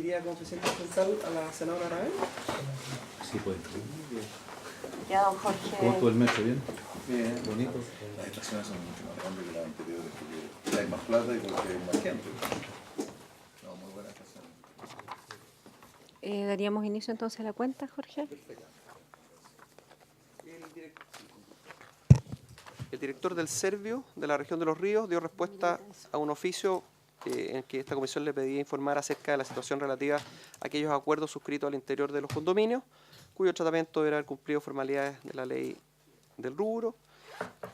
elegiría como presidente central a la senadora Ravel. Sí, pues. Ya, don Jorge. ¿Cómo estuvo el metro? ¿Bien? Bien. Bonito. Las estaciones son mucho más grandes que las anteriores porque hay más plata y porque hay más gente. No, muy buenas estaciones. Daríamos inicio entonces a la cuenta, Jorge. El director del Servio de la región de Los Ríos dio respuesta a un oficio en que esta comisión le pedía informar acerca de la situación relativa a aquellos acuerdos suscritos al interior de los condominios, cuyo tratamiento deberá haber cumplido formalidades de la ley del rubro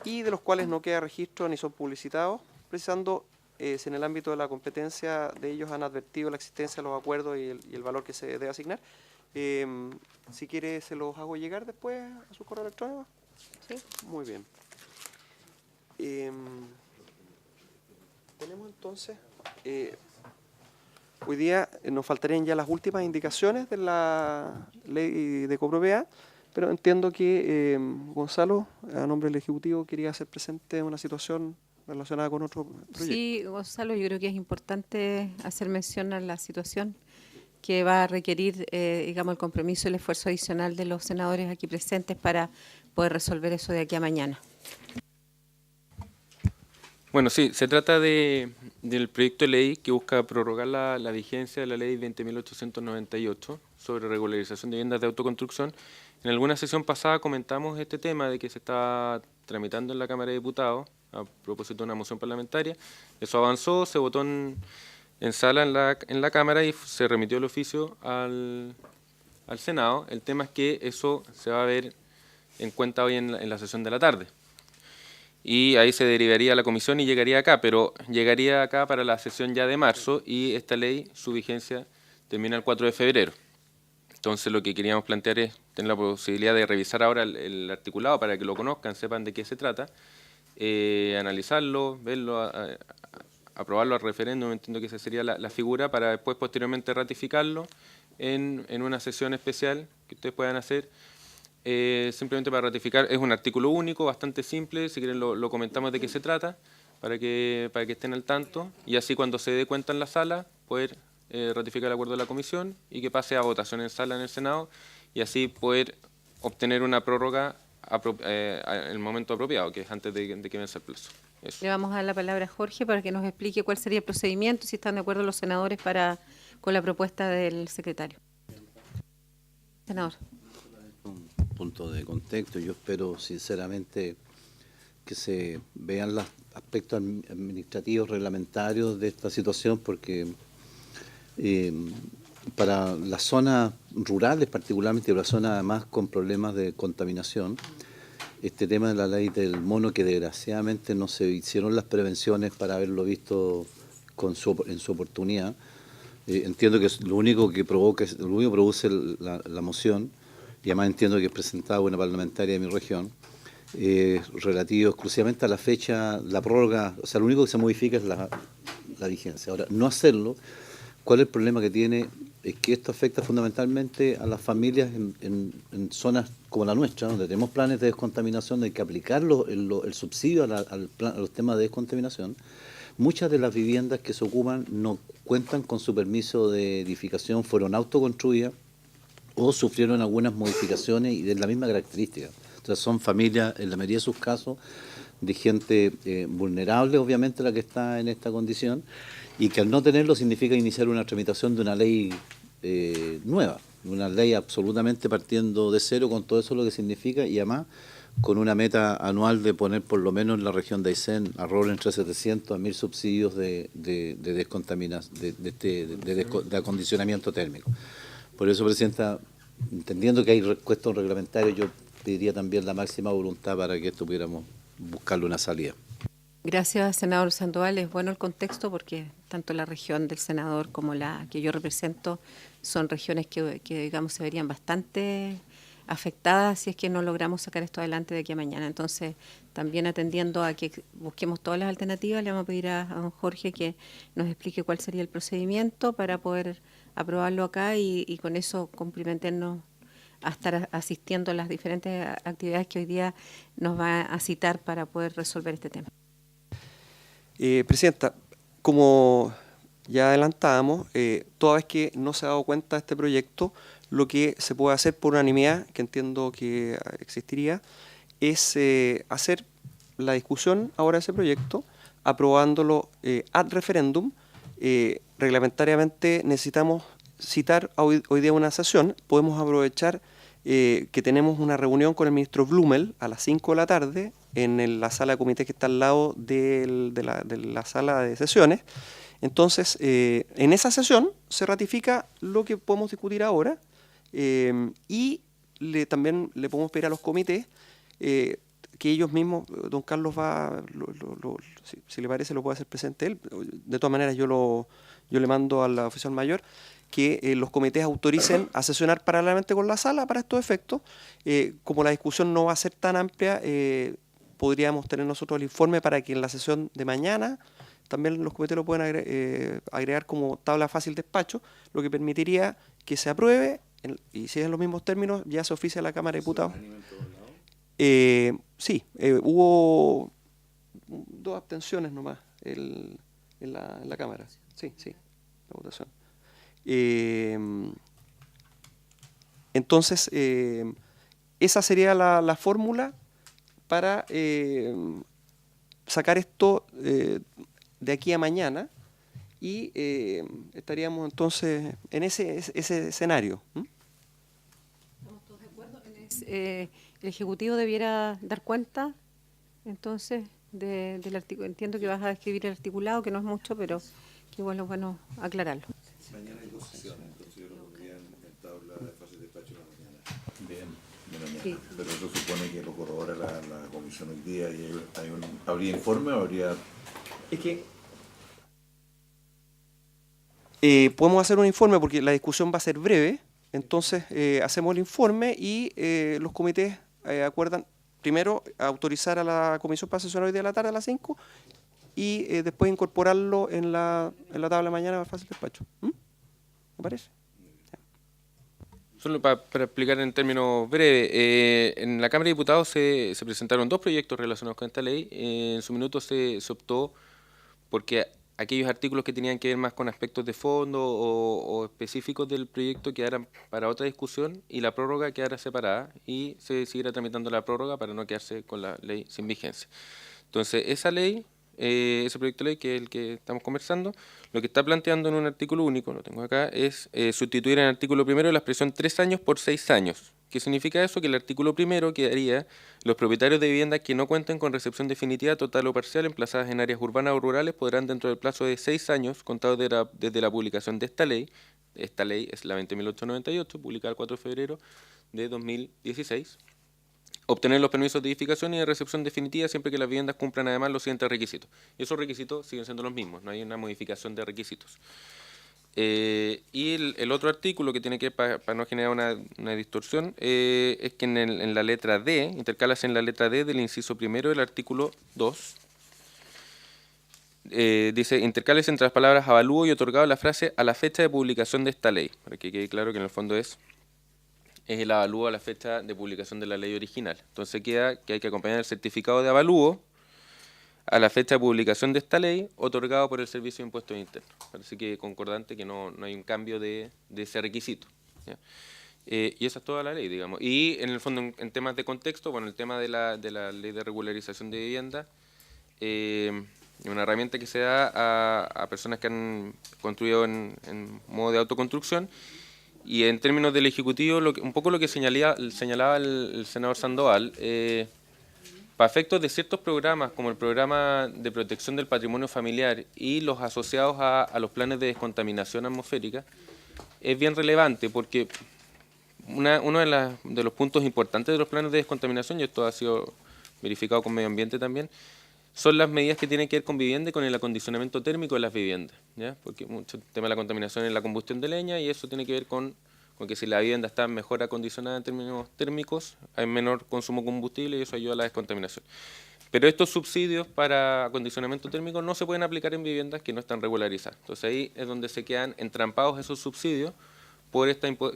y de los cuales no queda registro ni son publicitados, precisando si en el ámbito de la competencia de ellos han advertido la existencia de los acuerdos y el valor que se debe asignar. Si quiere, se los hago llegar después a su correo electrónico. Sí. Muy bien. Tenemos entonces, hoy día nos faltarían ya las últimas indicaciones de la ley de copropiedad, pero entiendo que Gonzalo, a nombre del Ejecutivo, quería hacer presente una situación relacionada con otro proyecto. Sí, Gonzalo, yo creo que es importante hacer mención a la situación que va a requerir, digamos, el compromiso y el esfuerzo adicional de los senadores aquí presentes para poder resolver eso de aquí a mañana. Bueno, sí, se trata del proyecto de ley que busca prorrogar la vigencia de la ley 20.898 sobre regularización de viviendas de autoconstrucción. En alguna sesión pasada comentamos este tema de que se está tramitando en la Cámara de Diputados a propósito de una moción parlamentaria. Eso avanzó, se votó en sala en la Cámara y se remitió el oficio al Senado. El tema es que eso se va a ver en cuenta hoy en la sesión de la tarde. Y ahí se derivaría a la comisión y llegaría acá, pero llegaría acá para la sesión ya de marzo y esta ley, su vigencia, termina el 4 de febrero. Entonces lo que queríamos plantear es tener la posibilidad de revisar ahora el articulado para que lo conozcan, sepan de qué se trata, analizarlo, verlo, aprobarlo al referéndum, entiendo que esa sería la figura, para después posteriormente ratificarlo en una sesión especial que ustedes puedan hacer. Simplemente para ratificar, es un artículo único, bastante simple, si quieren lo comentamos de qué se trata, para que estén al tanto, y así cuando se dé cuenta en la sala, poder ratificar el acuerdo de la comisión y que pase a votación en sala en el Senado, y así poder obtener una prórroga en el momento apropiado, que es antes de que vence el plazo. Eso. Le vamos a dar la palabra a Jorge para que nos explique cuál sería el procedimiento, si están de acuerdo los senadores con la propuesta del secretario. Senador. Punto de contexto. Yo espero sinceramente que se vean los aspectos administrativos, reglamentarios de esta situación, porque para las zonas rurales, particularmente las zonas además con problemas de contaminación, este tema de la ley del mono, que desgraciadamente no se hicieron las prevenciones para haberlo visto en su oportunidad, entiendo que es lo único que produce la moción, y además entiendo que es presentada una parlamentaria de mi región, relativo exclusivamente a la fecha, la prórroga, o sea, lo único que se modifica es la vigencia. Ahora, no hacerlo, ¿cuál es el problema que tiene? Es que esto afecta fundamentalmente a las familias en zonas como la nuestra, donde tenemos planes de descontaminación, donde hay que aplicar el subsidio a los temas de descontaminación. Muchas de las viviendas que se ocupan no cuentan con su permiso de edificación, fueron autoconstruidas o sufrieron algunas modificaciones y de la misma característica. Entonces son familias, en la mayoría de sus casos, de gente vulnerable, obviamente, la que está en esta condición, y que al no tenerlo significa iniciar una tramitación de una ley nueva, una ley absolutamente partiendo de cero, con todo eso lo que significa, y además con una meta anual de poner por lo menos en la región de Aysén alrededor entre 700 a 1000 subsidios de acondicionamiento térmico. Por eso, Presidenta, entendiendo que hay cuestiones reglamentarias, yo pediría también la máxima voluntad para que esto pudiéramos buscarle una salida. Gracias, senador Sandoval. Es bueno el contexto porque tanto la región del senador como la que yo represento son regiones que digamos, se verían bastante afectadas si es que no logramos sacar esto adelante de aquí a mañana. Entonces, también atendiendo a que busquemos todas las alternativas, le vamos a pedir a don Jorge que nos explique cuál sería el procedimiento para poder aprobarlo acá y con eso cumplimentarnos a estar asistiendo a las diferentes actividades que hoy día nos va a citar para poder resolver este tema. Presidenta, como ya adelantábamos, toda vez que no se ha dado cuenta de este proyecto, lo que se puede hacer por unanimidad, que entiendo que existiría, es hacer la discusión ahora de ese proyecto, aprobándolo ad referéndum. Reglamentariamente necesitamos citar hoy día una sesión, podemos aprovechar que tenemos una reunión con el ministro Blumel a las 5 de la tarde en la sala de comité que está al lado de la sala de sesiones. Entonces, en esa sesión se ratifica lo que podemos discutir ahora y también le podemos pedir a los comités que ellos mismos, don Carlos va, si le parece, lo puede hacer presente él. De todas maneras, yo le mando al oficial mayor que los comités autoricen a sesionar paralelamente con la sala para estos efectos. Como la discusión no va a ser tan amplia, podríamos tener nosotros el informe para que en la sesión de mañana también los comités lo pueden agregar como tabla fácil de despacho, lo que permitiría que se apruebe, y si es en los mismos términos, ya se oficia a la Cámara de Diputados. Sí, hubo 2 abstenciones nomás en la Cámara. Sí, la votación. Entonces, esa sería la fórmula para sacar esto de aquí a mañana y estaríamos entonces en ese escenario. ¿Estamos todos de acuerdo? El Ejecutivo debiera dar cuenta entonces del artículo. Entiendo que vas a describir el articulado, que no es mucho, pero que igual es bueno aclararlo. Mañana hay 2 sesiones, entonces yo lo pondría en tabla de fácil despacho de la mañana. Bien. De mañana. Sí. Pero eso supone que lo corrobora la comisión hoy día y ¿habría informe o habría...? Es que podemos hacer un informe porque la discusión va a ser breve, entonces hacemos el informe y los comités acuerdan primero autorizar a la comisión para sesionar hoy día a la tarde a las 5 y después incorporarlo en la tabla de mañana más fácil despacho. ¿Me parece? Solo para explicar en términos breves, en la Cámara de Diputados se presentaron 2 proyectos relacionados con esta ley. En su minuto se optó porque aquellos artículos que tenían que ver más con aspectos de fondo o específicos del proyecto quedaran para otra discusión y la prórroga quedara separada y se siguiera tramitando la prórroga para no quedarse con la ley sin vigencia. Entonces, esa ley, ese proyecto de ley, que es el que estamos conversando, lo que está planteando en un artículo único, lo tengo acá, es sustituir en el artículo primero la expresión 3 años por 6 años. ¿Qué significa eso? Que el artículo primero quedaría: los propietarios de viviendas que no cuenten con recepción definitiva, total o parcial, emplazadas en áreas urbanas o rurales, podrán, dentro del plazo de 6 años, contados desde la publicación de esta ley es la 20.898, publicada el 4 de febrero de 2016, obtener los permisos de edificación y de recepción definitiva siempre que las viviendas cumplan además los siguientes requisitos. Y esos requisitos siguen siendo los mismos, no hay una modificación de requisitos. Y el otro artículo que tiene que ver, para no generar una distorsión, es que en la letra D, intercálase en la letra D del inciso primero del artículo 2, dice: intercálese entre las palabras avalúo y otorgado la frase a la fecha de publicación de esta ley, para que quede claro que en el fondo es el avalúo a la fecha de publicación de la ley original. Entonces queda que hay que acompañar el certificado de avalúo a la fecha de publicación de esta ley, otorgado por el Servicio de Impuestos Internos. Parece que concordante, que no hay un cambio de ese requisito, ¿ya? Y esa es toda la ley, digamos. Y en el fondo, en temas de contexto, bueno, el tema de la ley de regularización de vivienda, una herramienta que se da a personas que han construido en modo de autoconstrucción. Y en términos del Ejecutivo, un poco lo que señalaba el senador Sandoval, para efectos de ciertos programas, como el programa de protección del patrimonio familiar y los asociados a los planes de descontaminación atmosférica, es bien relevante porque uno de los puntos importantes de los planes de descontaminación, y esto ha sido verificado con Medio Ambiente también, son las medidas que tienen que ver con vivienda y con el acondicionamiento térmico de las viviendas, ¿ya? Porque mucho tema de la contaminación es la combustión de leña y eso tiene que ver con que si la vivienda está mejor acondicionada en términos térmicos, hay menor consumo de combustible y eso ayuda a la descontaminación. Pero estos subsidios para acondicionamiento térmico no se pueden aplicar en viviendas que no están regularizadas. Entonces ahí es donde se quedan entrampados esos subsidios,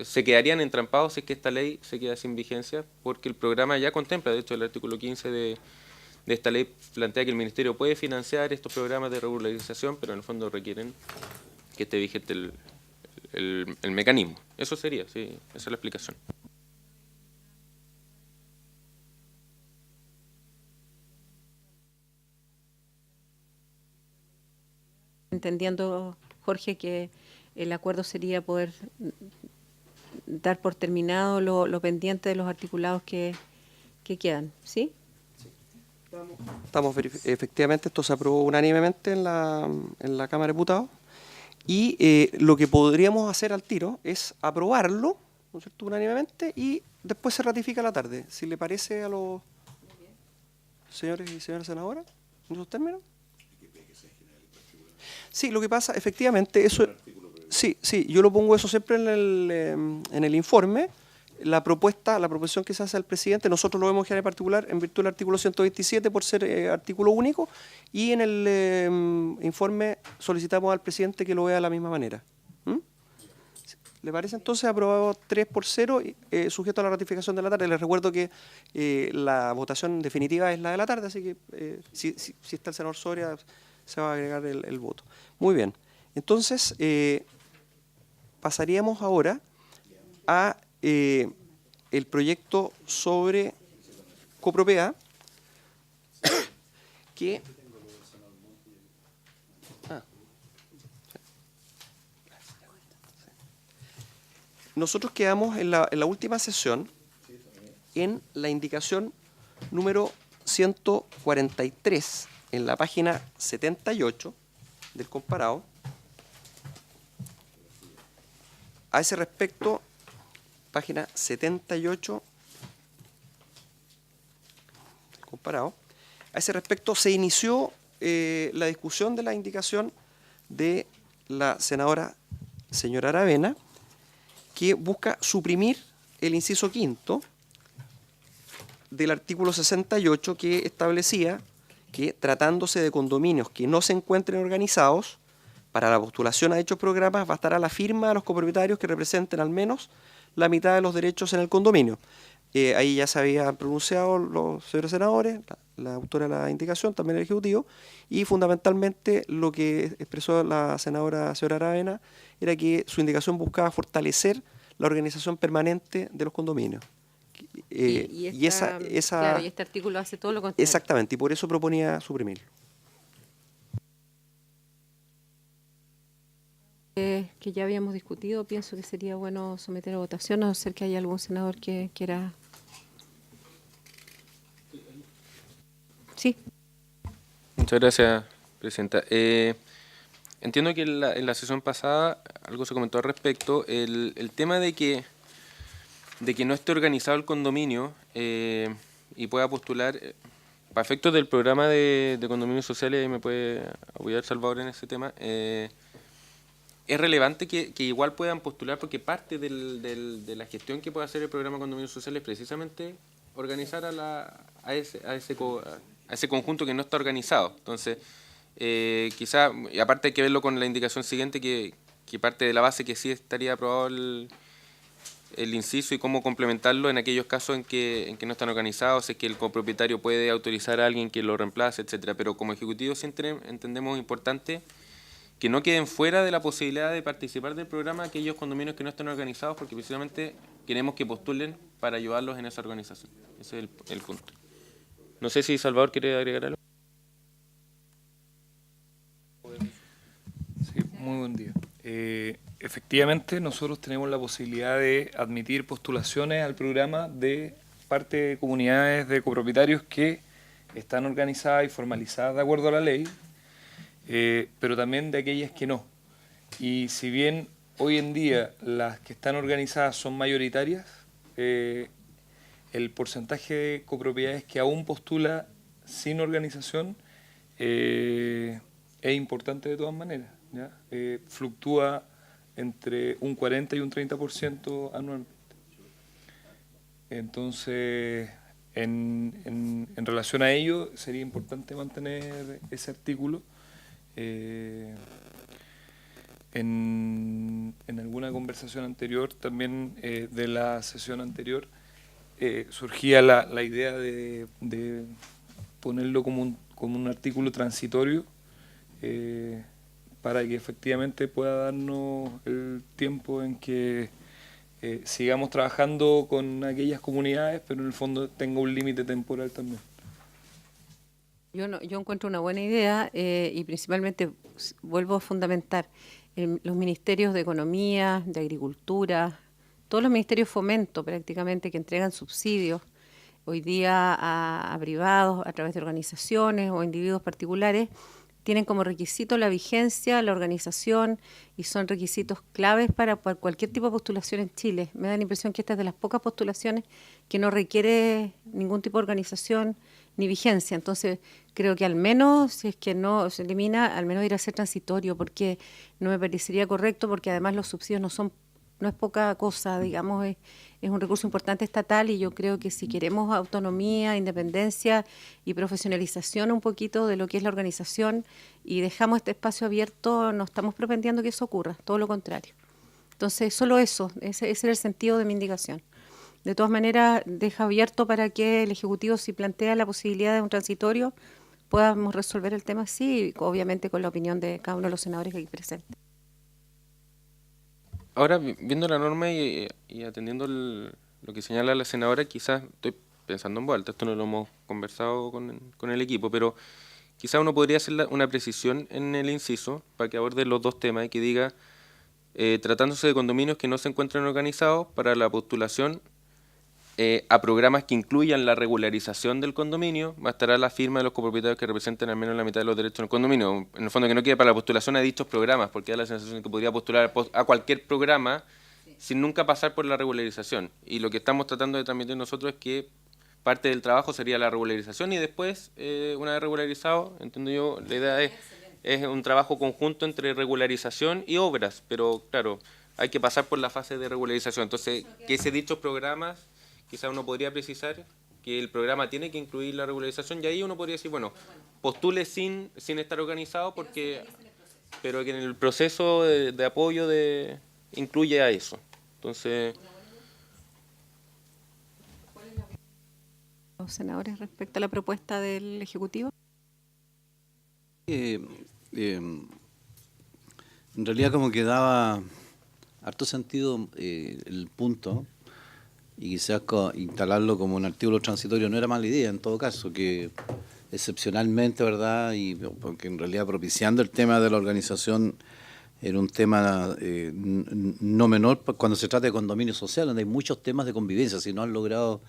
se quedarían entrampados si es que esta ley se queda sin vigencia, porque el programa ya contempla, de hecho el artículo 15 de esta ley plantea que el Ministerio puede financiar estos programas de regularización, pero en el fondo requieren que esté vigente el mecanismo. Eso sería, sí, esa es la explicación. Entendiendo, Jorge, que el acuerdo sería poder dar por terminado lo pendiente de los articulados que quedan, ¿sí? Efectivamente, esto se aprobó unánimemente en la Cámara de Diputados y lo que podríamos hacer al tiro es aprobarlo, ¿no es cierto?, unánimemente, y después se ratifica a la tarde. Si le parece a los señores y señoras senadoras, en esos términos. Sí, lo que pasa, efectivamente, eso... Sí, yo lo pongo eso siempre en el informe. La proposición que se hace al presidente, nosotros lo vemos en particular en virtud del artículo 127 por ser artículo único, y en el informe solicitamos al presidente que lo vea de la misma manera. ¿Mm? ¿Le parece entonces aprobado 3-0, sujeto a la ratificación de la tarde? Les recuerdo que la votación definitiva es la de la tarde, así que si está el senador Soria, se va a agregar el voto. Muy bien. Entonces, pasaríamos ahora a el proyecto sobre copropiedad, que... Nosotros quedamos en la última sesión en la indicación número 143, en la página 78 del comparado. A ese respecto, página 78 del comparado, a ese respecto se inició la discusión de la indicación de la senadora señora Aravena, que busca suprimir el inciso quinto del artículo 68, que establecía que, tratándose de condominios que no se encuentren organizados, para la postulación a dichos programas bastará la firma de los copropietarios que representen al menos la mitad de los derechos en el condominio. Ahí ya se habían pronunciado los señores senadores, la autora de la indicación, también el Ejecutivo, y fundamentalmente lo que expresó la senadora señora Aravena era que su indicación buscaba fortalecer la organización permanente de los condominios. Claro, y este artículo hace todo lo contrario. Exactamente, y por eso proponía suprimirlo. Que ya habíamos discutido, pienso que sería bueno someter a votación, a no ser que haya algún senador que quiera... Sí. Muchas gracias, Presidenta. Entiendo que en la sesión pasada algo se comentó al respecto. El tema de que no esté organizado el condominio y pueda postular, para efectos del programa de condominios sociales, me puede apoyar Salvador en ese tema, es relevante que igual puedan postular, porque parte de la gestión que puede hacer el programa de condominios sociales es precisamente organizar a ese conjunto que no está organizado. Entonces, quizá, y aparte hay que verlo con la indicación siguiente, que parte de la base que sí estaría aprobado el inciso, y cómo complementarlo en aquellos casos en que no están organizados, es que el copropietario puede autorizar a alguien que lo reemplace, etcétera. Pero como ejecutivo siempre entendemos importante que no queden fuera de la posibilidad de participar del programa aquellos condominios que no estén organizados, porque precisamente queremos que postulen para ayudarlos en esa organización. Ese es el punto. No sé si Salvador quiere agregar algo. Sí, muy buen día. Efectivamente, nosotros tenemos la posibilidad de admitir postulaciones al programa de parte de comunidades de copropietarios que están organizadas y formalizadas de acuerdo a la ley, pero también de aquellas que no. Y si bien hoy en día las que están organizadas son mayoritarias, el porcentaje de copropiedades que aún postula sin organización es importante de todas maneras, ¿ya? Fluctúa entre un 40 y un 30% anualmente. Entonces, en relación a ello, sería importante mantener ese artículo. En alguna conversación anterior, también de la sesión anterior, surgía la idea de ponerlo como un artículo transitorio, para que efectivamente pueda darnos el tiempo en que sigamos trabajando con aquellas comunidades, pero en el fondo tenga un límite temporal también. Yo encuentro una buena idea y principalmente vuelvo a fundamentar los ministerios de Economía, de Agricultura, todos los ministerios de fomento prácticamente que entregan subsidios hoy día a privados a través de organizaciones o individuos particulares, tienen como requisito la vigencia, la organización y son requisitos claves para cualquier tipo de postulación en Chile. Me da la impresión que esta es de las pocas postulaciones que no requiere ningún tipo de organización ni vigencia. Entonces, creo que al menos, si es que no se elimina, al menos ir a ser transitorio, porque no me parecería correcto, porque además los subsidios no es poca cosa, digamos, es un recurso importante estatal y yo creo que si queremos autonomía, independencia y profesionalización un poquito de lo que es la organización y dejamos este espacio abierto, no estamos propendiendo que eso ocurra, todo lo contrario. Entonces, solo eso, ese era el sentido de mi indicación. De todas maneras, deja abierto para que el Ejecutivo, si plantea la posibilidad de un transitorio, podamos resolver el tema así, obviamente con la opinión de cada uno de los senadores que aquí presentes. Ahora, viendo la norma y atendiendo lo que señala la senadora, quizás estoy pensando en voz alta, esto no lo hemos conversado con el equipo, pero quizás uno podría hacer una precisión en el inciso para que aborde los dos temas y que diga, tratándose de condominios que no se encuentran organizados para la postulación a programas que incluyan la regularización del condominio, bastará la firma de los copropietarios que representen al menos la mitad de los derechos en el condominio. En el fondo que no quede para la postulación a dichos programas, porque da la sensación de que podría postular a cualquier programa sin nunca pasar por la regularización. Y lo que estamos tratando de transmitir nosotros es que parte del trabajo sería la regularización y después, una vez regularizado, entiendo yo, la idea es un trabajo conjunto entre regularización y obras, pero claro, hay que pasar por la fase de regularización. Entonces, que ese dichos programas, quizás uno podría precisar que el programa tiene que incluir la regularización y ahí uno podría decir, bueno, postule sin estar organizado, porque, pero que en el proceso de apoyo incluye a eso. Entonces, Los senadores respecto a la propuesta del Ejecutivo. En realidad como que daba harto sentido el punto, y quizás instalarlo como un artículo transitorio no era mala idea en todo caso, que excepcionalmente, ¿verdad? Y porque en realidad propiciando el tema de la organización era un tema no menor cuando se trata de condominio social, donde hay muchos temas de convivencia. Si no han logrado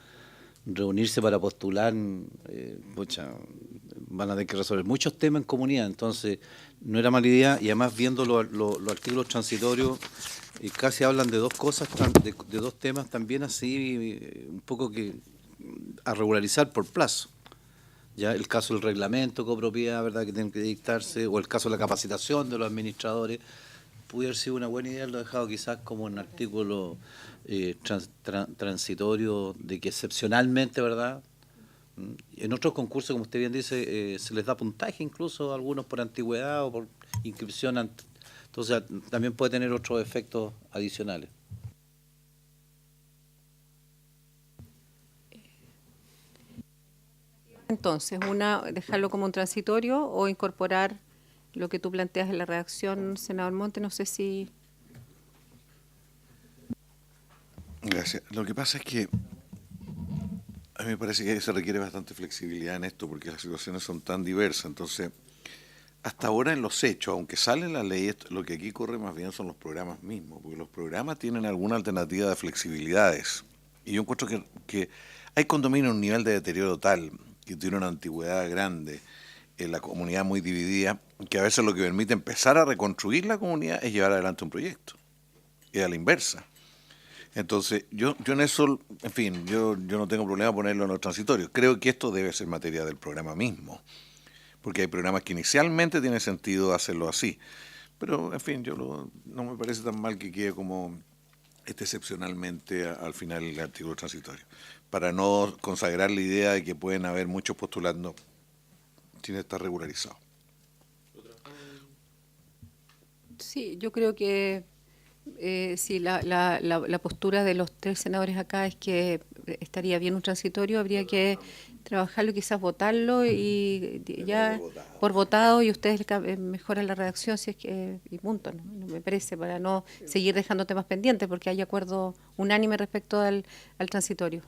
reunirse para postular, van a tener que resolver muchos temas en comunidad. Entonces, no era mala idea, y además viendo los artículos transitorios, casi hablan de dos cosas, de dos temas también así, un poco que a regularizar por plazo. Ya el caso del reglamento copropiedad, ¿verdad?, que tienen que dictarse, o el caso de la capacitación de los administradores, pudiera haber sido una buena idea haberlo dejado quizás como un artículo transitorio, de que excepcionalmente, ¿verdad?, en otros concursos, como usted bien dice, se les da puntaje incluso a algunos por antigüedad o por inscripción, entonces también puede tener otros efectos adicionales. Entonces, dejarlo como un transitorio o incorporar lo que tú planteas en la redacción, senador Monte, no sé si... Gracias. Lo que pasa es que a mí me parece que se requiere bastante flexibilidad en esto, porque las situaciones son tan diversas. Entonces, hasta ahora en los hechos, aunque sale en la ley, lo que aquí corre más bien son los programas mismos, porque los programas tienen alguna alternativa de flexibilidades. Y yo encuentro que hay condominios en un nivel de deterioro tal, que tiene una antigüedad grande, la comunidad muy dividida, que a veces lo que permite empezar a reconstruir la comunidad es llevar adelante un proyecto, y a la inversa. Entonces, yo en eso, en fin, yo no tengo problema ponerlo en los transitorios. Creo que esto debe ser materia del programa mismo, porque hay programas que inicialmente tiene sentido hacerlo así. Pero, en fin, no me parece tan mal que quede como excepcionalmente al final el artículo transitorio, para no consagrar la idea de que pueden haber muchos postulando sin estar regularizado. Sí, yo creo que Sí, la postura de los 3 senadores acá es que estaría bien un transitorio, habría que trabajarlo, quizás votarlo y ya por votado, y ustedes mejoran la redacción si es que, y punto, ¿no? No me parece, para no seguir dejando temas pendientes, porque hay acuerdo unánime respecto al transitorio.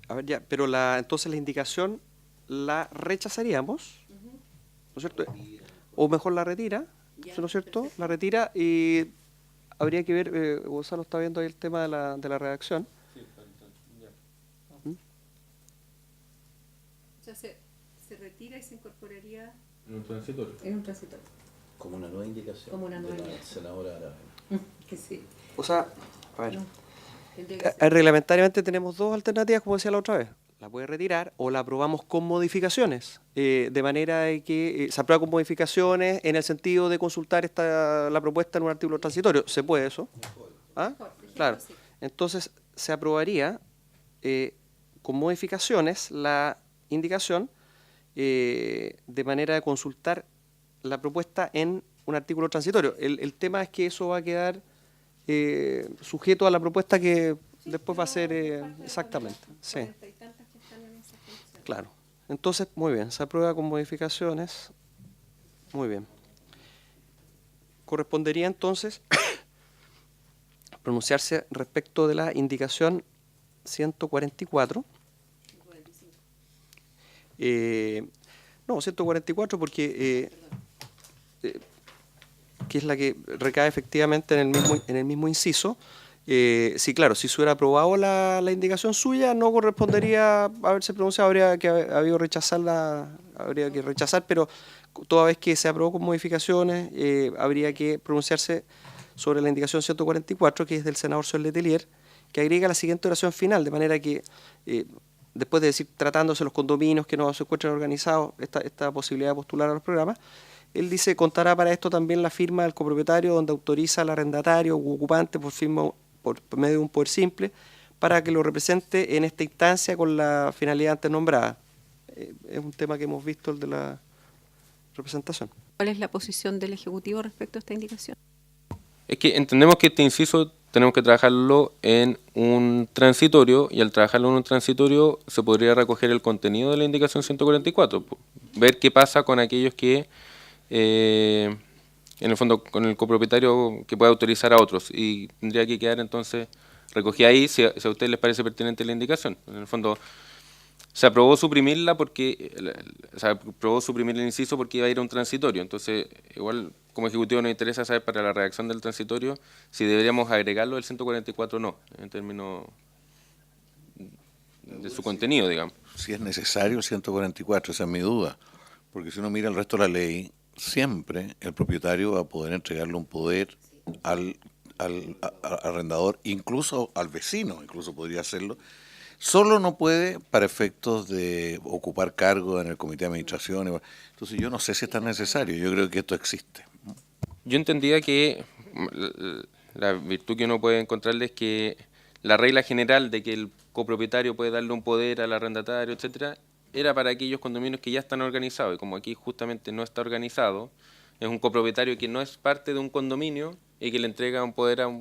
A ver, ya, pero entonces la indicación la rechazaríamos, ¿no es cierto? O mejor la retira, ¿no es cierto? La retira y habría que ver, Gonzalo está viendo ahí el tema de la redacción. O sea, se retira y se incorporaría En un transitorio. en un transitorio. Como una nueva indicación Como una nueva de la indicación. senadora Aravena. Que sí. O sea, a ver, No, tendría que ser. reglamentariamente tenemos 2 alternativas, como decía la otra vez. La puede retirar o la aprobamos con modificaciones, de manera de que se aprueba con modificaciones en el sentido de consultar la propuesta en un artículo transitorio. ¿Se puede eso? ¿Ah? Claro. Entonces, se aprobaría con modificaciones la indicación de manera de consultar la propuesta en un artículo transitorio. El tema es que eso va a quedar sujeto a la propuesta que después va a ser exactamente. Sí. Claro. Entonces, muy bien, se aprueba con modificaciones. Muy bien. Correspondería entonces pronunciarse respecto de la indicación 144. No, 144 porque que es la que recae efectivamente en el mismo inciso. Sí, claro, si se hubiera aprobado la indicación suya, no correspondería haberse pronunciado, habría que rechazar, pero toda vez que se aprobó con modificaciones, habría que pronunciarse sobre la indicación 144, que es del senador Sol Letelier, que agrega la siguiente oración final, de manera que después de decir tratándose los condominios que no se encuentran organizados, esta posibilidad de postular a los programas, él dice, contará para esto también la firma del copropietario donde autoriza al arrendatario u ocupante por medio de un poder simple para que lo represente en esta instancia con la finalidad antes nombrada. Es un tema que hemos visto, el de la representación. ¿Cuál es la posición del Ejecutivo respecto a esta indicación? Es que entendemos que este inciso tenemos que trabajarlo en un transitorio, y al trabajarlo en un transitorio se podría recoger el contenido de la indicación 144, ver qué pasa con aquellos que en el fondo con el copropietario que pueda autorizar a otros, y tendría que quedar entonces recogida ahí si a ustedes les parece pertinente la indicación. En el fondo se aprobó suprimirla porque se aprobó suprimir el inciso porque iba a ir a un transitorio, entonces igual como ejecutivo nos interesa saber para la redacción del transitorio si deberíamos agregarlo del 144 o no, en términos de su contenido, digamos. Si es necesario el 144, esa es mi duda, porque si uno mira el resto de la ley, siempre el propietario va a poder entregarle un poder al arrendador, incluso al vecino, incluso podría hacerlo. Solo no puede para efectos de ocupar cargo en el comité de administración. Entonces yo no sé si es tan necesario, yo creo que esto existe. Yo entendía que la virtud que uno puede encontrarle es que la regla general de que el copropietario puede darle un poder al arrendatario, etcétera, era para aquellos condominios que ya están organizados, y como aquí justamente no está organizado, es un copropietario que no es parte de un condominio y que le entrega un poder a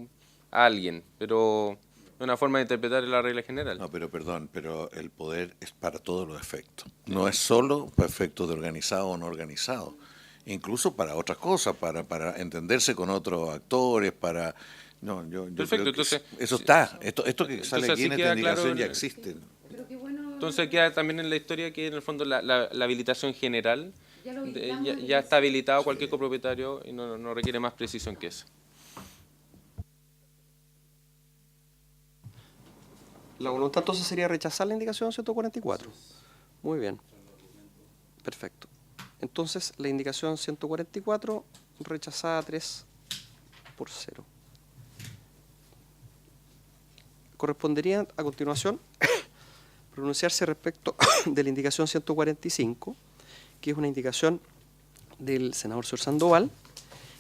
alguien, pero es una forma de interpretar la regla general. No, pero perdón, pero el poder es para todos los efectos. No es solo para efectos de organizado o no organizado, incluso para otras cosas, para entenderse con otros actores, para... No, yo Perfecto, creo que entonces, eso está. Esto que sale aquí así en esta queda indicación claro ya existe. Entonces queda también en la historia que en el fondo la habilitación general ya está habilitado cualquier copropietario y no requiere más precisión que eso. La voluntad entonces sería rechazar la indicación 144. Muy bien. Perfecto. Entonces, la indicación 144 rechazada 3-0. Correspondería a continuación pronunciarse respecto de la indicación 145, que es una indicación del senador señor Sandoval,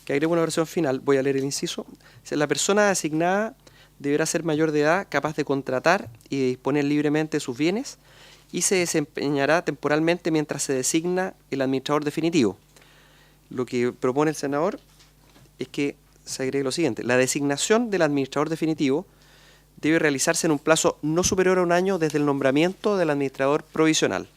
que agrega una versión final. Voy a leer el inciso. La persona asignada deberá ser mayor de edad, capaz de contratar y de disponer libremente de sus bienes, y se desempeñará temporalmente mientras se designa el administrador definitivo. Lo que propone el senador es que se agregue lo siguiente: la designación del administrador definitivo debe realizarse en un plazo no superior a un año desde el nombramiento del administrador provisional.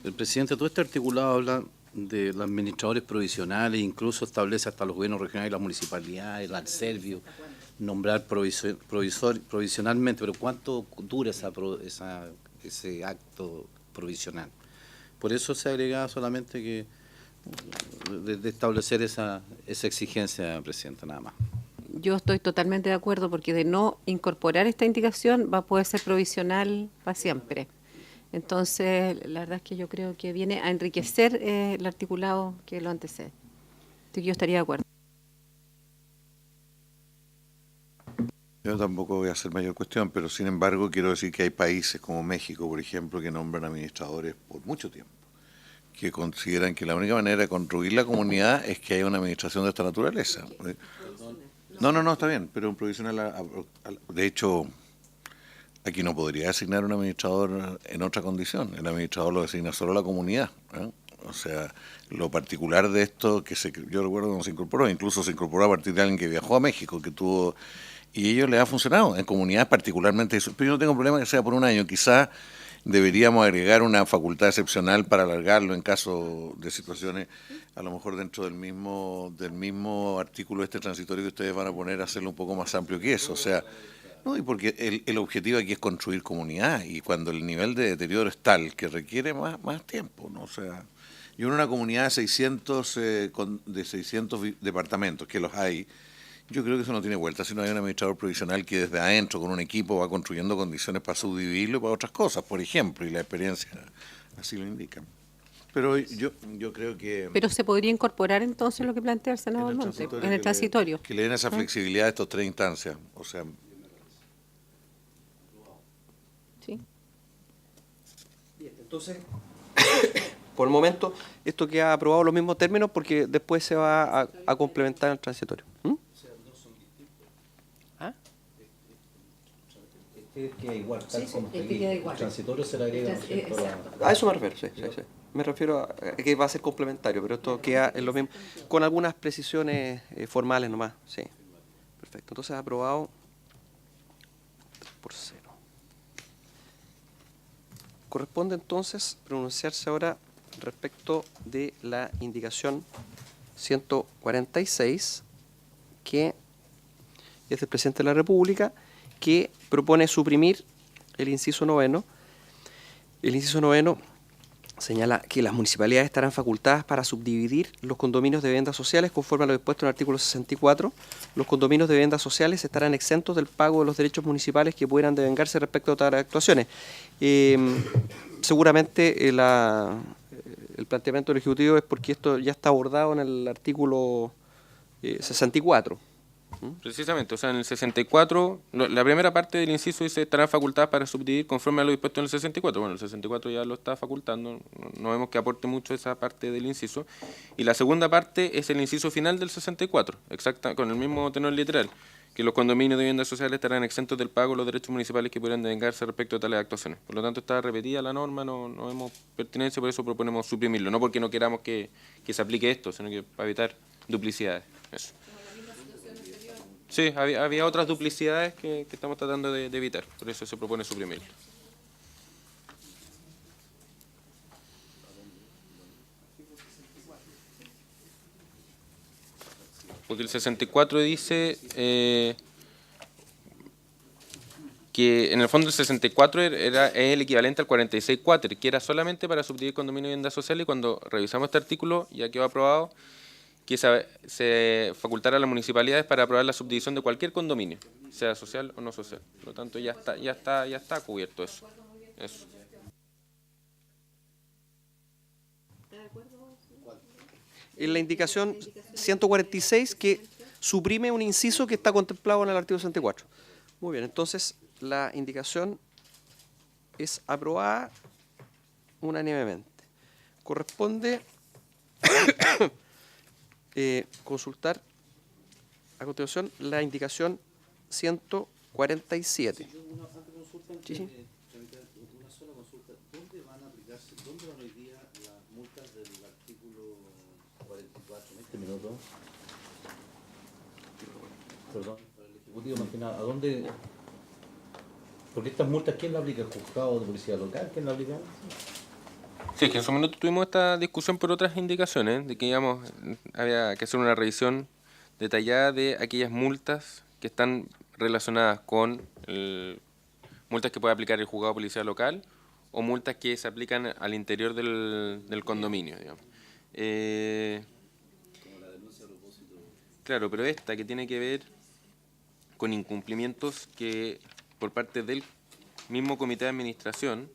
El presidente, todo este articulado habla de los administradores provisionales, incluso establece hasta los gobiernos regionales y las municipalidades, el Servio, nombrar provisionalmente, pero ¿cuánto dura ese acto provisional? Por eso se agregaba solamente que de establecer esa exigencia, presidenta, nada más. Yo estoy totalmente de acuerdo porque de no incorporar esta indicación va a poder ser provisional para siempre. Entonces, la verdad es que yo creo que viene a enriquecer el articulado que lo antecede. Así que yo estaría de acuerdo. Yo tampoco voy a hacer mayor cuestión, pero sin embargo quiero decir que hay países como México, por ejemplo, que nombran administradores por mucho tiempo, que consideran que la única manera de construir la comunidad es que haya una administración de esta naturaleza. No, está bien, pero un provisional, de hecho, aquí no podría designar un administrador en otra condición. El administrador lo designa solo la comunidad, ¿eh? O sea, lo particular de esto, yo recuerdo cuando se incorporó, incluso se incorporó a partir de alguien que viajó a México, que tuvo, y ellos les ha funcionado, en comunidades particularmente. Pero yo no tengo problema que sea por un año, quizás deberíamos agregar una facultad excepcional para alargarlo en caso de situaciones, a lo mejor dentro del mismo artículo transitorio que ustedes van a poner, hacerlo un poco más amplio que eso, o sea. No, y porque el objetivo aquí es construir comunidad, y cuando el nivel de deterioro es tal que requiere más tiempo, ¿no? O sea, yo en una comunidad de 600 departamentos, que los hay, yo creo que eso no tiene vuelta si no hay un administrador provisional que desde adentro con un equipo va construyendo condiciones para subdividirlo y para otras cosas, por ejemplo, y la experiencia así lo indica. Pero yo creo que... Pero se podría incorporar entonces lo que plantea el senador Monte, en el transitorio. Que le den esa flexibilidad a estos 3 instancias, o sea... Sí. Bien, entonces, por el momento, esto queda aprobado en los mismos términos porque después se va a complementar en el transitorio. ¿Ah? Queda igual, tal como está aquí. Queda igual. El transitorio se le agrega. A eso me refiero, sí. Me refiero a que va a ser complementario, pero esto queda en lo mismo, con algunas precisiones formales nomás. Sí. Perfecto. Entonces, aprobado por 0. Corresponde entonces pronunciarse ahora respecto de la indicación 146, que es del presidente de la República, que propone suprimir el inciso 9. El inciso 9 señala que las municipalidades estarán facultadas para subdividir los condominios de viviendas sociales conforme a lo dispuesto en el artículo 64. Los condominios de viviendas sociales estarán exentos del pago de los derechos municipales que pudieran devengarse respecto a otras actuaciones. Seguramente el planteamiento del Ejecutivo es porque esto ya está abordado en el artículo 64. Precisamente, o sea, en el 64, la primera parte del inciso dice estarán facultadas para subdividir conforme a lo dispuesto en el 64. Bueno, el 64 ya lo está facultando, no vemos que aporte mucho esa parte del inciso. Y la segunda parte es el inciso final del 64, exacta, con el mismo tenor literal, que los condominios de viviendas sociales estarán exentos del pago de los derechos municipales que pudieran devengarse respecto a tales actuaciones. Por lo tanto, está repetida la norma, no vemos pertinencia, por eso proponemos suprimirlo. No porque no queramos que se aplique esto, sino que para evitar duplicidades. Eso. Sí, había otras duplicidades que estamos tratando de evitar, por eso se propone suprimirlo. Porque el 64 dice que en el fondo el 64 es el equivalente al 46 cuater, que era solamente para subdividir condominio de vivienda social, y cuando revisamos este artículo ya quedó aprobado que se facultara a las municipalidades para aprobar la subdivisión de cualquier condominio, sea social o no social. Por lo tanto, ya está cubierto eso. En la indicación 146 que suprime un inciso que está contemplado en el artículo 64. Muy bien, entonces la indicación es aprobada unánimemente. Corresponde consultar a continuación la indicación 147. Sí. Una sola consulta. ¿Dónde van a hoy día minutos. Perdón, para el Ejecutivo, más que nada, ¿a dónde? Porque estas multas, ¿quién la aplica? ¿El juzgado de policía local? ¿Quién la aplica? Sí, es que en su momento tuvimos esta discusión por otras indicaciones, de que digamos, había que hacer una revisión detallada de aquellas multas que están relacionadas con multas que puede aplicar el juzgado de policía local o multas que se aplican al interior del condominio, digamos. Claro, pero esta que tiene que ver con incumplimientos que por parte del mismo comité de administración,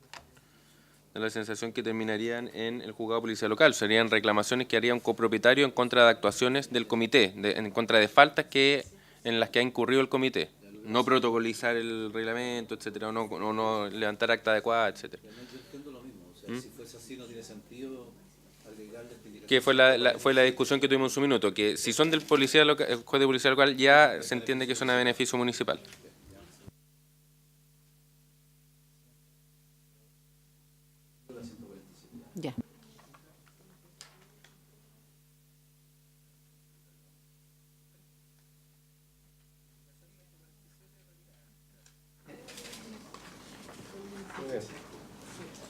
da la sensación que terminarían en el juzgado de policía local. Serían reclamaciones que haría un copropietario en contra de actuaciones del comité, en contra de faltas en las que ha incurrido el comité. No protocolizar el reglamento, etcétera, o no levantar acta adecuada, etcétera. Yo entiendo lo mismo, o sea, si fuese así no tiene sentido agregarle esta indicación. Que fue la discusión que tuvimos en su minuto, que si son del policía local, el juez de policía local ya se entiende que son a beneficio municipal. Ya.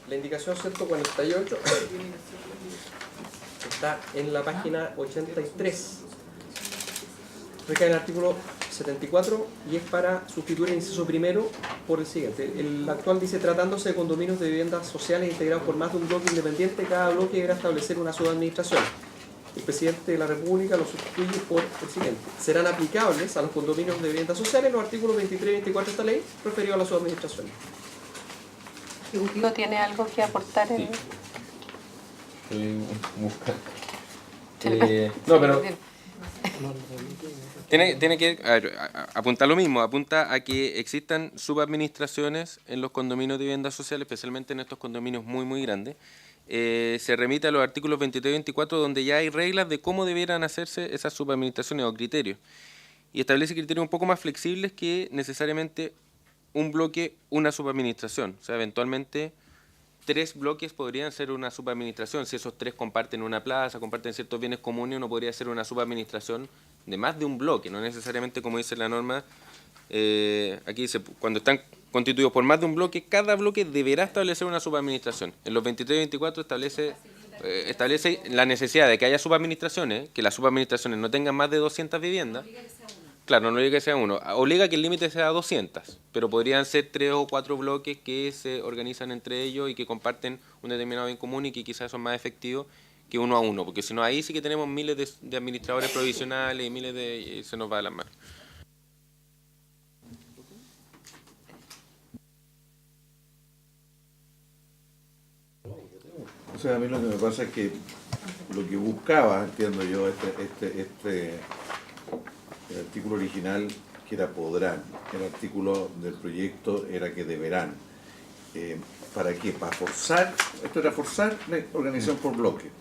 La indicación 148 está en la página 83. Recae en el artículo 74 y es para sustituir el inciso primero por el siguiente. El actual dice: tratándose de condominios de viviendas sociales integrados por más de un bloque independiente, cada bloque deberá establecer una subadministración. El presidente de la República lo sustituye por el siguiente: serán aplicables a los condominios de viviendas sociales los artículos 23 y 24 de esta ley referidos a la subadministración. ¿Ejecutivo tiene algo que aportar en...? No, pero tiene que apuntar lo mismo, apunta a que existan subadministraciones en los condominios de viviendas sociales, especialmente en estos condominios muy grandes. Se remite a los artículos 23 y 24, donde ya hay reglas de cómo debieran hacerse esas subadministraciones o criterios. Y establece criterios un poco más flexibles que necesariamente un bloque, una subadministración. O sea, eventualmente 3 bloques podrían ser una subadministración. Si esos 3 comparten una plaza, comparten ciertos bienes comunes, uno podría ser una subadministración de más de un bloque, no necesariamente como dice la norma. Aquí dice, cuando están constituidos por más de un bloque, cada bloque deberá establecer una subadministración. En los 23 y 24 establece la necesidad de que haya subadministraciones, que las subadministraciones no tengan más de 200 viviendas. Claro, no obliga que sea uno, obliga que el límite sea 200, pero podrían ser 3 o 4 bloques que se organizan entre ellos y que comparten un determinado bien común y que quizás son más efectivos que uno a uno, porque si no ahí sí que tenemos miles de administradores provisionales y se nos va de las manos. O sea, a mí lo que me pasa es que lo que buscaba, entiendo yo, el artículo original que era podrán, el artículo del proyecto era que deberán. ¿Para qué? Para forzar, esto era forzar la organización por bloque.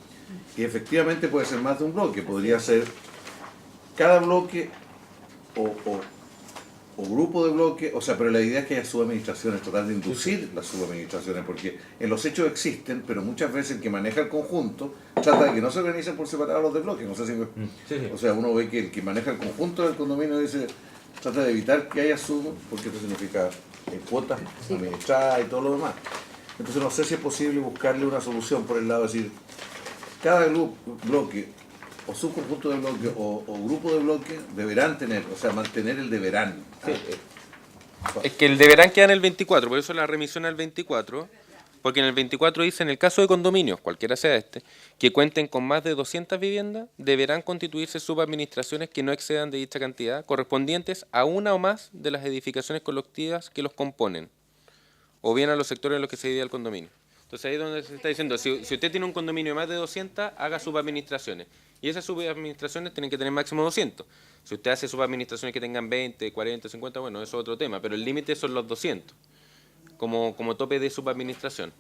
Y efectivamente puede ser más de un bloque, podría ser cada bloque o grupo de bloques, o sea, pero la idea es que haya subadministraciones, tratar de inducir las subadministraciones, porque en los hechos existen, pero muchas veces el que maneja el conjunto trata de que no se organicen por separado los de bloques, no sé si o sea, uno ve que el que maneja el conjunto del condominio dice, trata de evitar que haya porque esto significa cuotas administradas y todo lo demás. Entonces no sé si es posible buscarle una solución por el lado de decir, cada bloque o subconjunto de bloques o grupo de bloques deberán tener, o sea, mantener el deberán. Sí. Es que el deberán queda en el 24, por eso la remisión al 24, porque en el 24 dice, en el caso de condominios, cualquiera sea este, que cuenten con más de 200 viviendas, deberán constituirse subadministraciones que no excedan de dicha cantidad, correspondientes a una o más de las edificaciones colectivas que los componen, o bien a los sectores en los que se divide el condominio. Entonces ahí es donde se está diciendo, si usted tiene un condominio de más de 200, haga subadministraciones. Y esas subadministraciones tienen que tener máximo 200. Si usted hace subadministraciones que tengan 20, 40, 50, bueno, eso es otro tema, pero el límite son los 200, como tope de subadministración.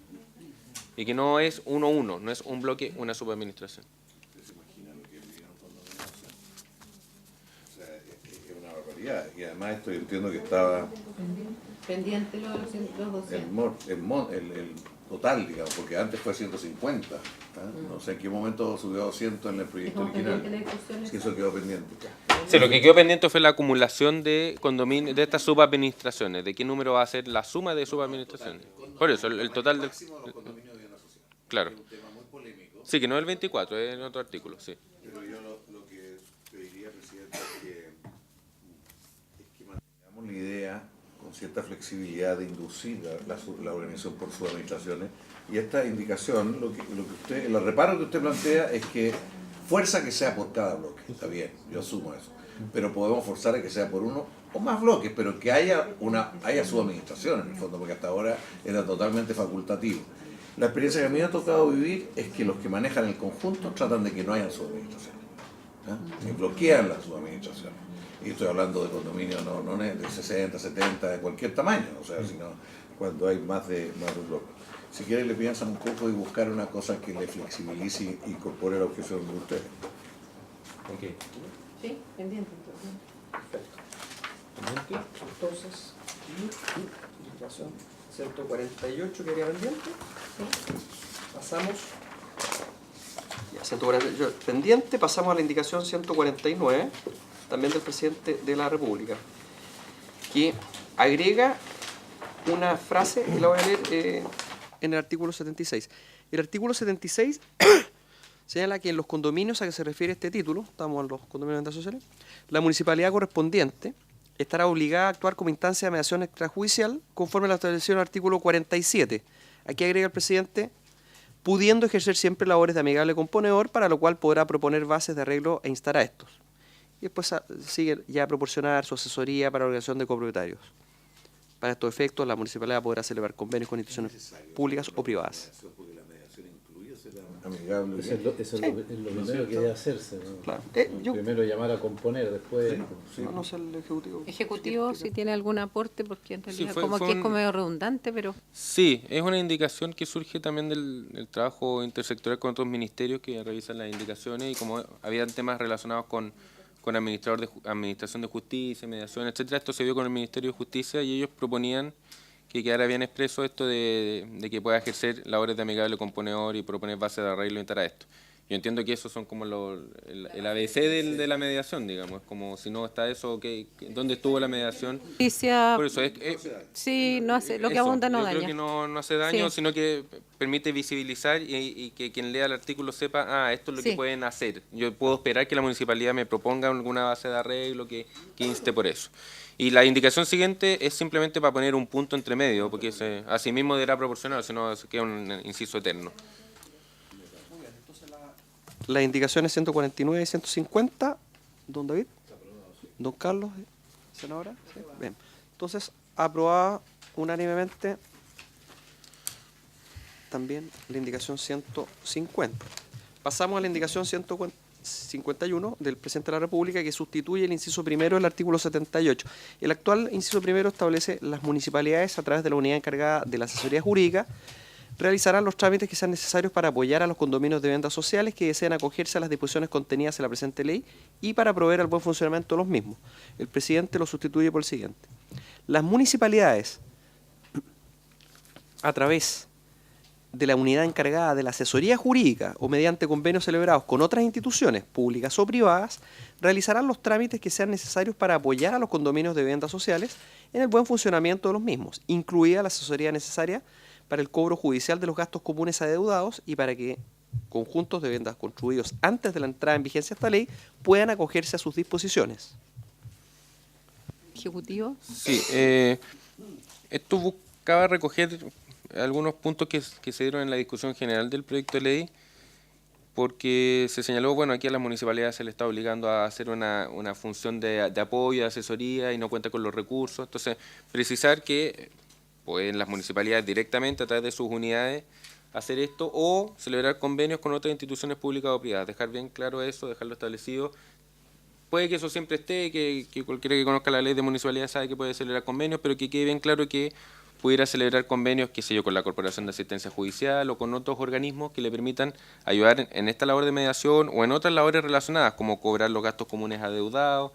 Y que no es 1-1, no es un bloque, una subadministración. O sea, es una barbaridad. Y además esto yo entiendo que estaba Pendiente los 200. total, digamos, porque antes fue 150. No sé en qué momento subió a 200 en el proyecto original. Sí, eso quedó pendiente. Sí, lo que quedó pendiente fue la acumulación de condominios, de estas subadministraciones, de qué número va a ser la suma de subadministraciones. Por eso, el total del... Claro. Sí, que no es el 24, es en otro artículo, sí. Pero yo lo que pediría, presidente, es que mantengamos la idea con cierta flexibilidad de inducir la organización por subadministraciones. Y esta indicación, lo que usted, el reparo que usted plantea es que fuerza que sea por cada bloque. Está bien, yo asumo eso. Pero podemos forzar a que sea por uno o más bloques, pero que haya subadministración en el fondo, porque hasta ahora era totalmente facultativo. La experiencia que a mí me ha tocado vivir es que los que manejan el conjunto tratan de que no haya subadministración. Y bloquean las subadministraciones. Y estoy hablando de condominios no de 60, 70, de cualquier tamaño, o sea, sino cuando hay más de un bloque. Si quieren le piensan un poco y buscar una cosa que le flexibilice y incorpore la objeción de ustedes. Ok. Sí, pendiente. Perfecto. Pendiente. Entonces, indicación 148 quedaría pendiente. Pasamos. Ya, 148 pendiente, pasamos a la indicación 149, también del presidente de la República, que agrega una frase, y la voy a leer en el artículo 76. El artículo 76 señala que en los condominios a que se refiere este título, estamos en los condominios de viviendas sociales, la municipalidad correspondiente estará obligada a actuar como instancia de mediación extrajudicial conforme a la establecido en el artículo 47. Aquí agrega el presidente, pudiendo ejercer siempre labores de amigable componedor, para lo cual podrá proponer bases de arreglo e instar a estos. Y después sigue ya a proporcionar su asesoría para la organización de copropietarios. Para estos efectos, la municipalidad podrá celebrar convenios con instituciones públicas o privadas. Amigable. Eso es lo primero que debe hacerse, ¿no? Claro. Primero llamar a componer, después... No sé el Ejecutivo. Ejecutivo, si tiene algún aporte, porque en realidad fue como que es como medio redundante, pero... Sí, es una indicación que surge también del trabajo intersectorial con otros ministerios que revisan las indicaciones, y como habían temas relacionados con administración de justicia, mediación, etcétera, esto se vio con el Ministerio de Justicia y ellos proponían que quedara bien expreso esto de que pueda ejercer labores de amigable componedor y proponer bases de arreglo y a esto. Yo entiendo que esos son como el ABC de la mediación, digamos, como si no está eso, ¿dónde estuvo la mediación? Justicia, Por eso sí, no hace, lo que eso, abunda no yo daña. creo que no hace daño, Sí. sino que permite visibilizar y que quien lea el artículo sepa, esto es lo que Sí. pueden hacer. Yo puedo esperar que la municipalidad me proponga alguna base de arreglo que inste por eso. Y la indicación siguiente es simplemente para poner un punto entre medio, porque así mismo deberá proporcionar, si no se queda un inciso eterno. Las indicaciones 149 y 150, don David, don Carlos, senadora. ¿Sí? Bien. Entonces, aprobada unánimemente también la indicación 150. Pasamos a la indicación 151 del presidente de la República, que sustituye el inciso primero del artículo 78. El actual inciso primero establece las municipalidades, a través de la unidad encargada de la asesoría jurídica, realizarán los trámites que sean necesarios para apoyar a los condominios de viviendas sociales que deseen acogerse a las disposiciones contenidas en la presente ley y para proveer al buen funcionamiento de los mismos. El presidente lo sustituye por el siguiente. Las municipalidades, a través de la unidad encargada de la asesoría jurídica o mediante convenios celebrados con otras instituciones públicas o privadas, realizarán los trámites que sean necesarios para apoyar a los condominios de viviendas sociales en el buen funcionamiento de los mismos, incluida la asesoría necesaria para el cobro judicial de los gastos comunes adeudados y para que conjuntos de viviendas construidos antes de la entrada en vigencia de esta ley puedan acogerse a sus disposiciones. Ejecutivo. Sí, esto buscaba recoger algunos puntos que se dieron en la discusión general del proyecto de ley, porque se señaló, bueno, aquí a las municipalidades se le está obligando a hacer una función de apoyo, de asesoría y no cuenta con los recursos. Entonces, precisar que pueden las municipalidades directamente a través de sus unidades hacer esto o celebrar convenios con otras instituciones públicas o privadas. Dejar bien claro eso, dejarlo establecido. Puede que eso siempre esté, que cualquiera que conozca la ley de municipalidad sabe que puede celebrar convenios, pero que quede bien claro que pudiera celebrar convenios, qué sé yo, con la Corporación de Asistencia Judicial o con otros organismos que le permitan ayudar en esta labor de mediación o en otras labores relacionadas, como cobrar los gastos comunes adeudados,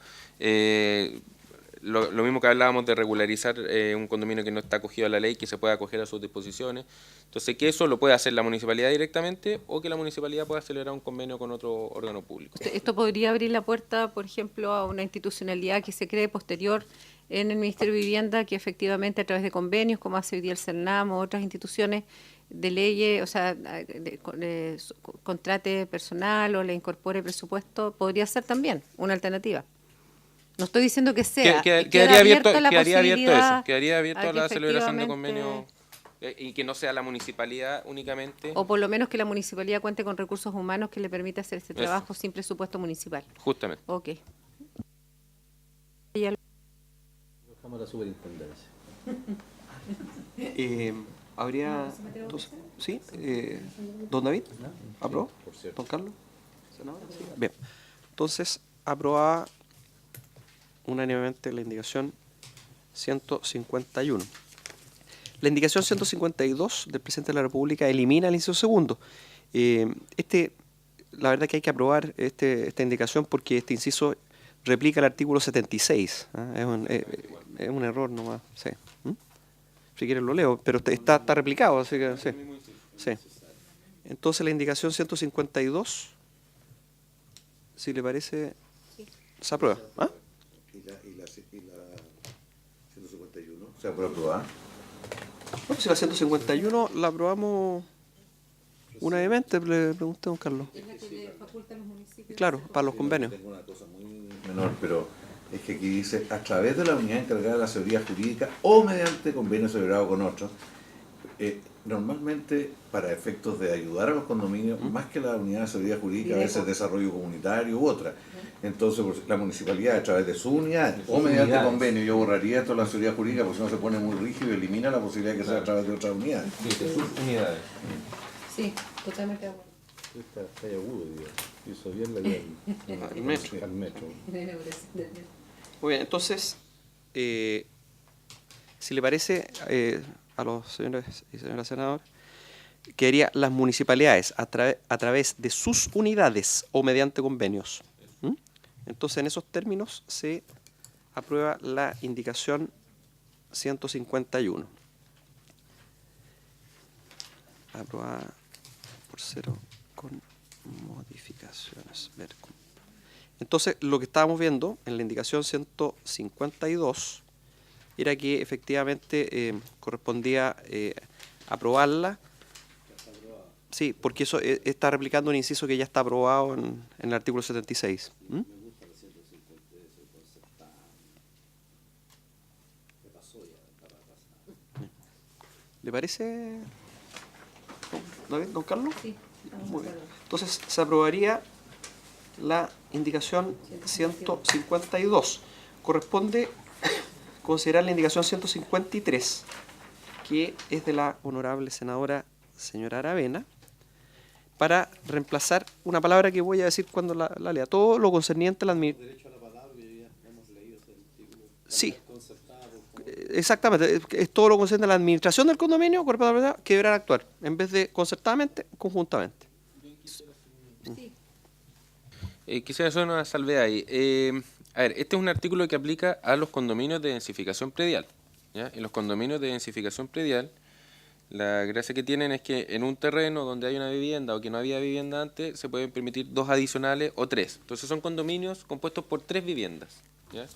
lo mismo que hablábamos de regularizar un condominio que no está acogido a la ley, que se pueda acoger a sus disposiciones. Entonces, que eso lo puede hacer la municipalidad directamente o que la municipalidad pueda celebrar un convenio con otro órgano público. Esto podría abrir la puerta, por ejemplo, a una institucionalidad que se cree posterior en el Ministerio de Vivienda, que efectivamente a través de convenios, como hace hoy día el CERNAM o otras instituciones de leyes, o sea, contrate personal o le incorpore presupuesto, podría ser también una alternativa. No estoy diciendo que sea. Quedaría abierto eso, posibilidad quedaría abierto a que la celebración de efectivamente- convenios y que no sea la municipalidad únicamente. O por lo menos que la municipalidad cuente con recursos humanos que le permita hacer este Eso. trabajo sin presupuesto municipal. Justamente. Ok. Dejamos a la superintendencia. ¿Habría entonces, sí? ¿Don David? ¿Aprobó? Por cierto. ¿Don Carlos? ¿Senadora? Sí. Bien. Entonces, aprobada unánimemente la indicación 151. La indicación 152 del presidente de la República elimina el inciso segundo. La verdad que hay que aprobar esta indicación porque este inciso replica el artículo 76. ¿Ah? Es un error nomás. Sí. ¿Mm? Si quieren lo leo, pero está replicado, así que sí. Sí. Entonces la indicación 152, si le parece, se aprueba. ¿Ah? ¿Y la 151? ¿Se puede aprobar? No, si la 151 la aprobamos unánimemente, le pregunté a don Carlos. Claro, para los convenios. Tengo una cosa muy menor, pero es que aquí dice, a través de la unidad encargada de la seguridad jurídica o mediante convenio celebrado con otros, normalmente para efectos de ayudar a los condominios, más que la unidad de seguridad jurídica, a veces desarrollo comunitario u otra. Entonces, la municipalidad, a través de su unidad o mediante convenio, yo borraría esto de la seguridad jurídica porque si no se pone muy rígido y elimina la posibilidad de que sea a través de otras unidades. Unidades. Sí, totalmente de acuerdo. Está agudo, digo. Hizo bien la idea Al metro. al metro. Muy bien, entonces, si le parece a los señores y señoras senadoras, quedaría las municipalidades a través de sus unidades o mediante convenios. ¿Mm? Entonces, en esos términos se aprueba la indicación 151. Aprobada por 0 con modificaciones. Entonces, lo que estábamos viendo en la indicación 152 era que efectivamente correspondía aprobarla. Sí, porque eso está replicando un inciso que ya está aprobado en el artículo 76. ¿Mm? ¿Le parece, don Carlos? Sí. Muy bien. Entonces se aprobaría la indicación 152. Corresponde considerar la indicación 153, que es de la honorable senadora señora Aravena, para reemplazar una palabra que voy a decir cuando la lea. Todo lo concerniente a la administración. Sí, exactamente. Es todo lo concerniente a la administración del condominio, que deberán actuar, en vez de concertadamente, conjuntamente. Quisiera hacer una salvedad ahí. A ver, este es un artículo que aplica a los condominios de densificación predial. ¿Ya? En los condominios de densificación predial, la gracia que tienen es que en un terreno donde hay una vivienda o que no había vivienda antes, se pueden permitir 2 adicionales o 3. Entonces son condominios compuestos por 3 viviendas. ¿Ya?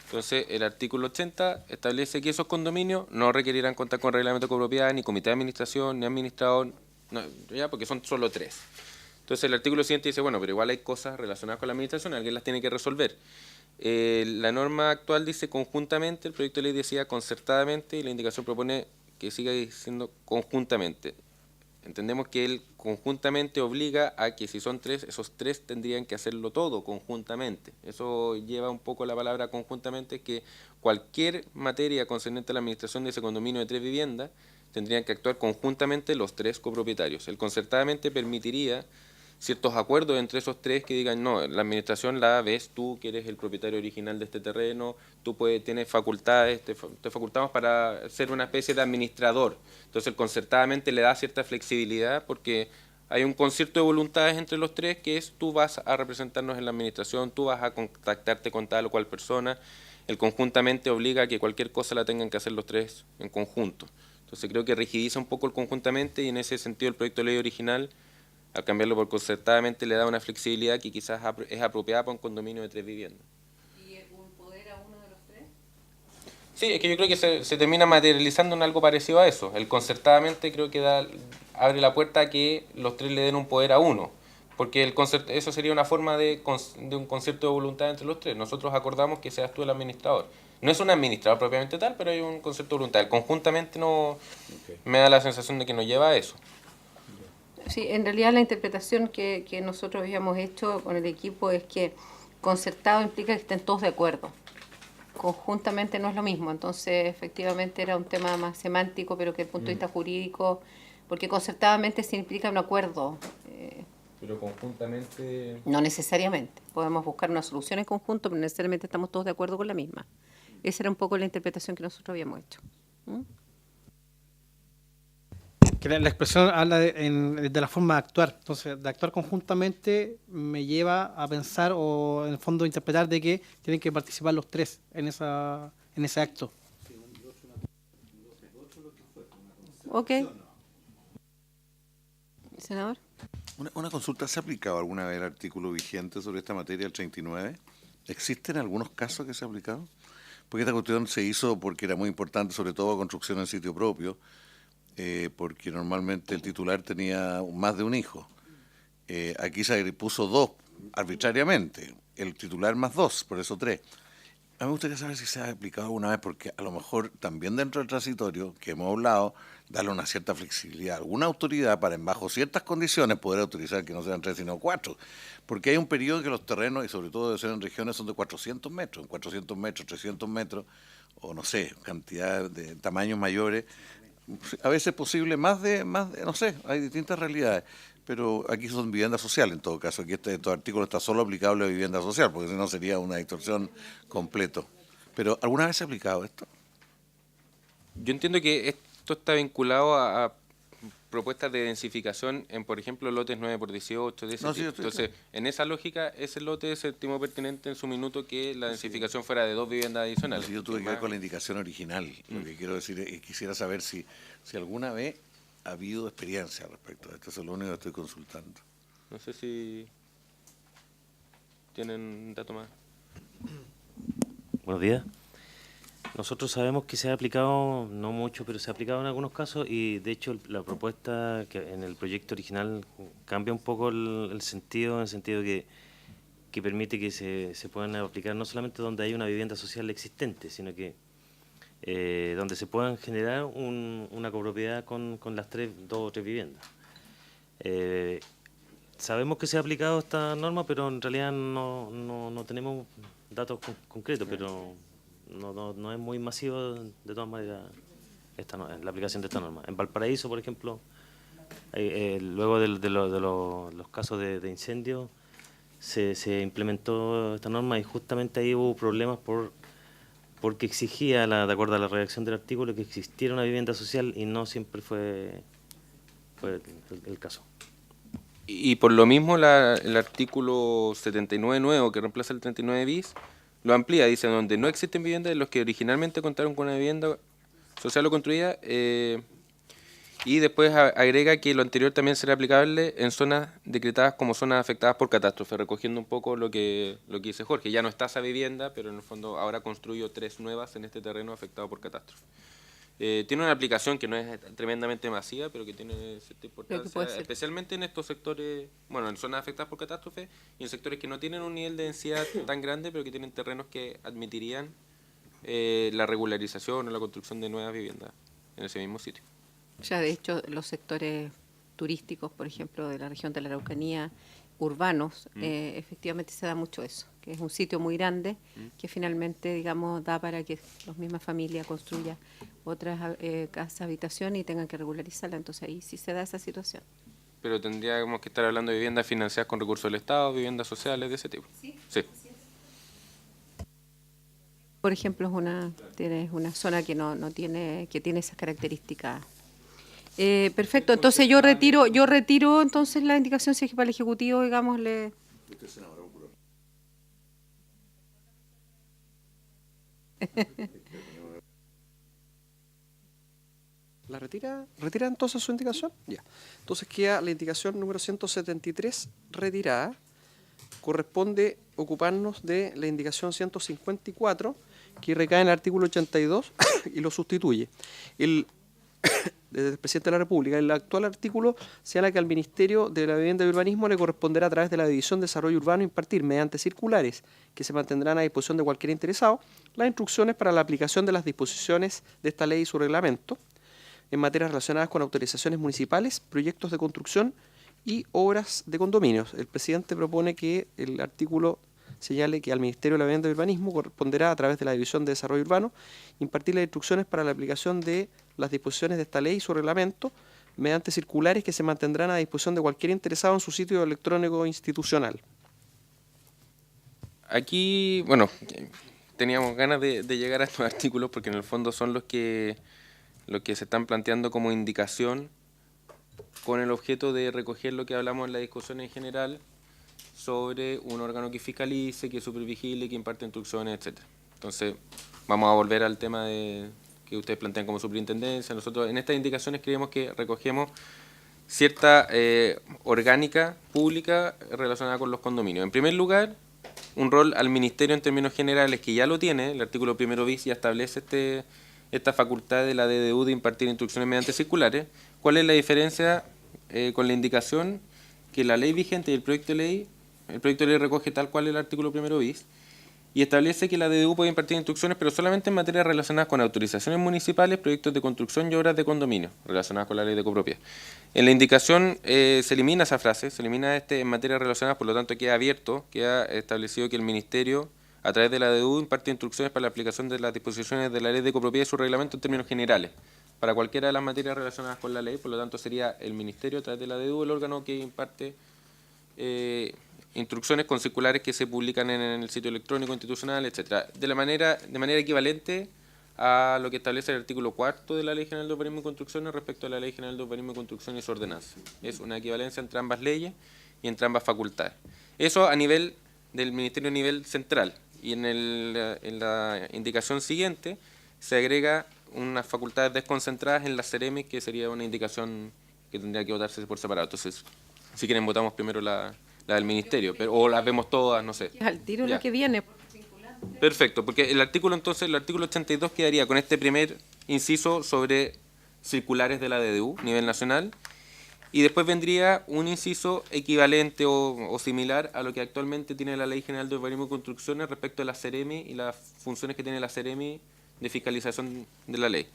Entonces el artículo 80 establece que esos condominios no requerirán contar con reglamento de copropiedad, ni comité de administración, ni administrador, no, ¿ya? Porque son solo 3. Entonces el artículo siguiente dice, bueno, pero igual hay cosas relacionadas con la administración, alguien las tiene que resolver. La norma actual dice conjuntamente, el proyecto de ley decía concertadamente y la indicación propone que siga diciendo conjuntamente. Entendemos que el conjuntamente obliga a que si son 3, esos 3 tendrían que hacerlo todo conjuntamente. Eso lleva un poco la palabra conjuntamente, que cualquier materia concerniente a la administración de ese condominio de 3 viviendas tendrían que actuar conjuntamente los 3 copropietarios. El concertadamente permitiría ciertos acuerdos entre esos 3 que digan, no, la administración la ves tú, que eres el propietario original de este terreno, tú tienes facultades, te facultamos para ser una especie de administrador. Entonces el concertadamente le da cierta flexibilidad porque hay un concierto de voluntades entre los 3 que es tú vas a representarnos en la administración, tú vas a contactarte con tal o cual persona. el conjuntamente obliga a que cualquier cosa la tengan que hacer los tres en conjunto. Entonces creo que rigidiza un poco el conjuntamente y en ese sentido el proyecto de ley original, al cambiarlo por concertadamente, le da una flexibilidad que quizás es apropiada para un condominio de 3 viviendas. ¿Y un poder a uno de los tres? Sí, es que yo creo que se termina materializando en algo parecido a eso. El concertadamente creo que abre la puerta a que los tres le den un poder a uno, porque eso sería una forma de un concierto de voluntad entre los tres. Nosotros acordamos que seas tú el administrador. No es un administrador propiamente tal, pero hay un concepto de voluntad. El conjuntamente no me da la sensación de que nos lleva a eso. Sí, en realidad la interpretación que nosotros habíamos hecho con el equipo es que concertado implica que estén todos de acuerdo. Conjuntamente no es lo mismo, entonces efectivamente era un tema más semántico, pero que desde el punto de vista jurídico, porque concertadamente se implica un acuerdo. Pero conjuntamente... No necesariamente, podemos buscar una solución en conjunto, pero necesariamente estamos todos de acuerdo con la misma. Esa era un poco la interpretación que nosotros habíamos hecho. Que la expresión habla de la forma de actuar. Entonces, de actuar conjuntamente me lleva a pensar o en el fondo interpretar de que tienen que participar los tres en ese acto. Ok. Senador. Una consulta, ¿se ha aplicado alguna vez el artículo vigente sobre esta materia, el 39? ¿Existen algunos casos que se ha aplicado? Porque esta cuestión se hizo porque era muy importante, sobre todo construcción en sitio propio, porque normalmente el titular tenía más de un hijo. Aquí se puso 2 arbitrariamente, el titular más 2, por eso 3. A mí me gustaría saber si se ha aplicado alguna vez, porque a lo mejor también dentro del transitorio, que hemos hablado, darle una cierta flexibilidad a alguna autoridad para, bajo ciertas condiciones, poder autorizar que no sean 3 sino 4. Porque hay un periodo en que los terrenos, y sobre todo de ser en regiones, son de 400 metros. En 400 metros, 300 metros, o no sé, cantidad de tamaños mayores. A veces es posible más de, no sé, hay distintas realidades. Pero aquí son viviendas sociales en todo caso. Aquí estos artículos está solo aplicable a vivienda social, porque si no sería una distorsión completo. Pero ¿alguna vez se ha aplicado esto? Yo entiendo que esto está vinculado a propuestas de densificación en, por ejemplo, lotes 9x18, de ese tipo. Entonces, en esa lógica, ese lote se estimó pertinente en su minuto que la densificación fuera de 2 viviendas adicionales. Yo tuve que ver con la indicación original. Lo que quiero decir es, quisiera saber si alguna vez ha habido experiencia respecto a esto. Eso es lo único que estoy consultando. No sé si tienen un dato más. Buenos días. Nosotros sabemos que se ha aplicado, no mucho, pero se ha aplicado en algunos casos y de hecho la propuesta que en el proyecto original cambia un poco el sentido, en el sentido que permite que se puedan aplicar no solamente donde hay una vivienda social existente, sino que donde se puedan generar una copropiedad con las 2 o 3 viviendas. Sabemos que se ha aplicado esta norma, pero en realidad no tenemos datos concretos, pero no es muy masivo de todas maneras la aplicación de esta norma. En Valparaíso, por ejemplo, luego de los casos de incendio, se implementó esta norma y justamente ahí hubo problemas porque exigía, de acuerdo a la redacción del artículo, que existiera una vivienda social y no siempre fue el caso. Y por lo mismo el artículo 79 nuevo, que reemplaza el 39 bis, lo amplía, dice, donde no existen viviendas de los que originalmente contaron con una vivienda social o construida, y después agrega que lo anterior también será aplicable en zonas decretadas como zonas afectadas por catástrofe, recogiendo un poco lo que dice Jorge. Ya no está esa vivienda, pero en el fondo ahora construyo 3 nuevas en este terreno afectado por catástrofe. Tiene una aplicación que no es tremendamente masiva, pero que tiene cierta importancia, especialmente en estos sectores, bueno, en zonas afectadas por catástrofe y en sectores que no tienen un nivel de densidad tan grande, pero que tienen terrenos que admitirían la regularización o la construcción de nuevas viviendas en ese mismo sitio. Ya, de hecho, los sectores turísticos, por ejemplo, de la región de la Araucanía, urbanos, efectivamente se da mucho eso, que es un sitio muy grande que finalmente, digamos, da para que las mismas familias construyan otras casas, habitación y tengan que regularizarla. Entonces ahí sí se da esa situación. Pero tendríamos que estar hablando de viviendas financiadas con recursos del Estado, viviendas sociales de ese tipo. Sí. Por ejemplo, es una zona que no tiene, que tiene esas características. Perfecto, entonces yo retiro entonces la indicación si es que para el Ejecutivo, digámosle. ¿La retira? ¿Retira entonces su indicación? Ya. Entonces queda la indicación número 173 retirada. Corresponde ocuparnos de la indicación 154, que recae en el artículo 82 y lo sustituye. El presidente de la República, el actual artículo señala que al Ministerio de la Vivienda y Urbanismo le corresponderá a través de la División de Desarrollo Urbano impartir mediante circulares que se mantendrán a disposición de cualquier interesado las instrucciones para la aplicación de las disposiciones de esta ley y su reglamento en materias relacionadas con autorizaciones municipales, proyectos de construcción y obras de condominios. El presidente propone que el artículo señale que al Ministerio de la Vivienda y Urbanismo corresponderá a través de la División de Desarrollo Urbano impartir las instrucciones para la aplicación de las disposiciones de esta ley y su reglamento mediante circulares que se mantendrán a disposición de cualquier interesado en su sitio electrónico institucional. Aquí, bueno, teníamos ganas de llegar a estos artículos porque en el fondo son los que se están planteando como indicación con el objeto de recoger lo que hablamos en la discusión en general sobre un órgano que fiscalice, que supervigile, que imparte instrucciones, etc. Entonces, vamos a volver al tema que ustedes plantean como superintendencia. Nosotros en estas indicaciones creemos que recogemos cierta orgánica pública relacionada con los condominios. En primer lugar, un rol al Ministerio en términos generales, que ya lo tiene, el artículo 1 bis ya establece esta facultad de la DDU de impartir instrucciones mediante circulares. ¿Cuál es la diferencia con la indicación? Que la ley vigente y el proyecto de ley recoge tal cual el artículo 1 bis y establece que la DDU puede impartir instrucciones, pero solamente en materias relacionadas con autorizaciones municipales, proyectos de construcción y obras de condominio, relacionadas con la ley de copropiedad. En la indicación se elimina esa frase, se elimina en materias relacionadas, por lo tanto queda abierto, queda establecido que el Ministerio, a través de la DDU, imparte instrucciones para la aplicación de las disposiciones de la ley de copropiedad y su reglamento en términos generales, para cualquiera de las materias relacionadas con la ley. Por lo tanto sería el Ministerio, a través de la DDU, el órgano que imparte instrucciones con circulares que se publican en el sitio electrónico institucional, etcétera, de manera equivalente a lo que establece el artículo 4 de la Ley General de Urbanismo y Construcciones respecto a la Ley General de Urbanismo y Construcción y su ordenanza. Es una equivalencia entre ambas leyes y entre ambas facultades. Eso a nivel del Ministerio a nivel central. Y en la indicación siguiente se agrega unas facultades desconcentradas en la CEREMI, que sería una indicación que tendría que votarse por separado. Entonces, si quieren, votamos primero la del Ministerio, o las vemos todas, no sé. Al tiro Ya. lo que viene. Perfecto, porque el artículo 82 quedaría con este primer inciso sobre circulares de la DDU, nivel nacional, y después vendría un inciso equivalente o similar a lo que actualmente tiene la Ley General de Urbanismo y Construcciones respecto a la CEREMI y las funciones que tiene la CEREMI de fiscalización de la ley.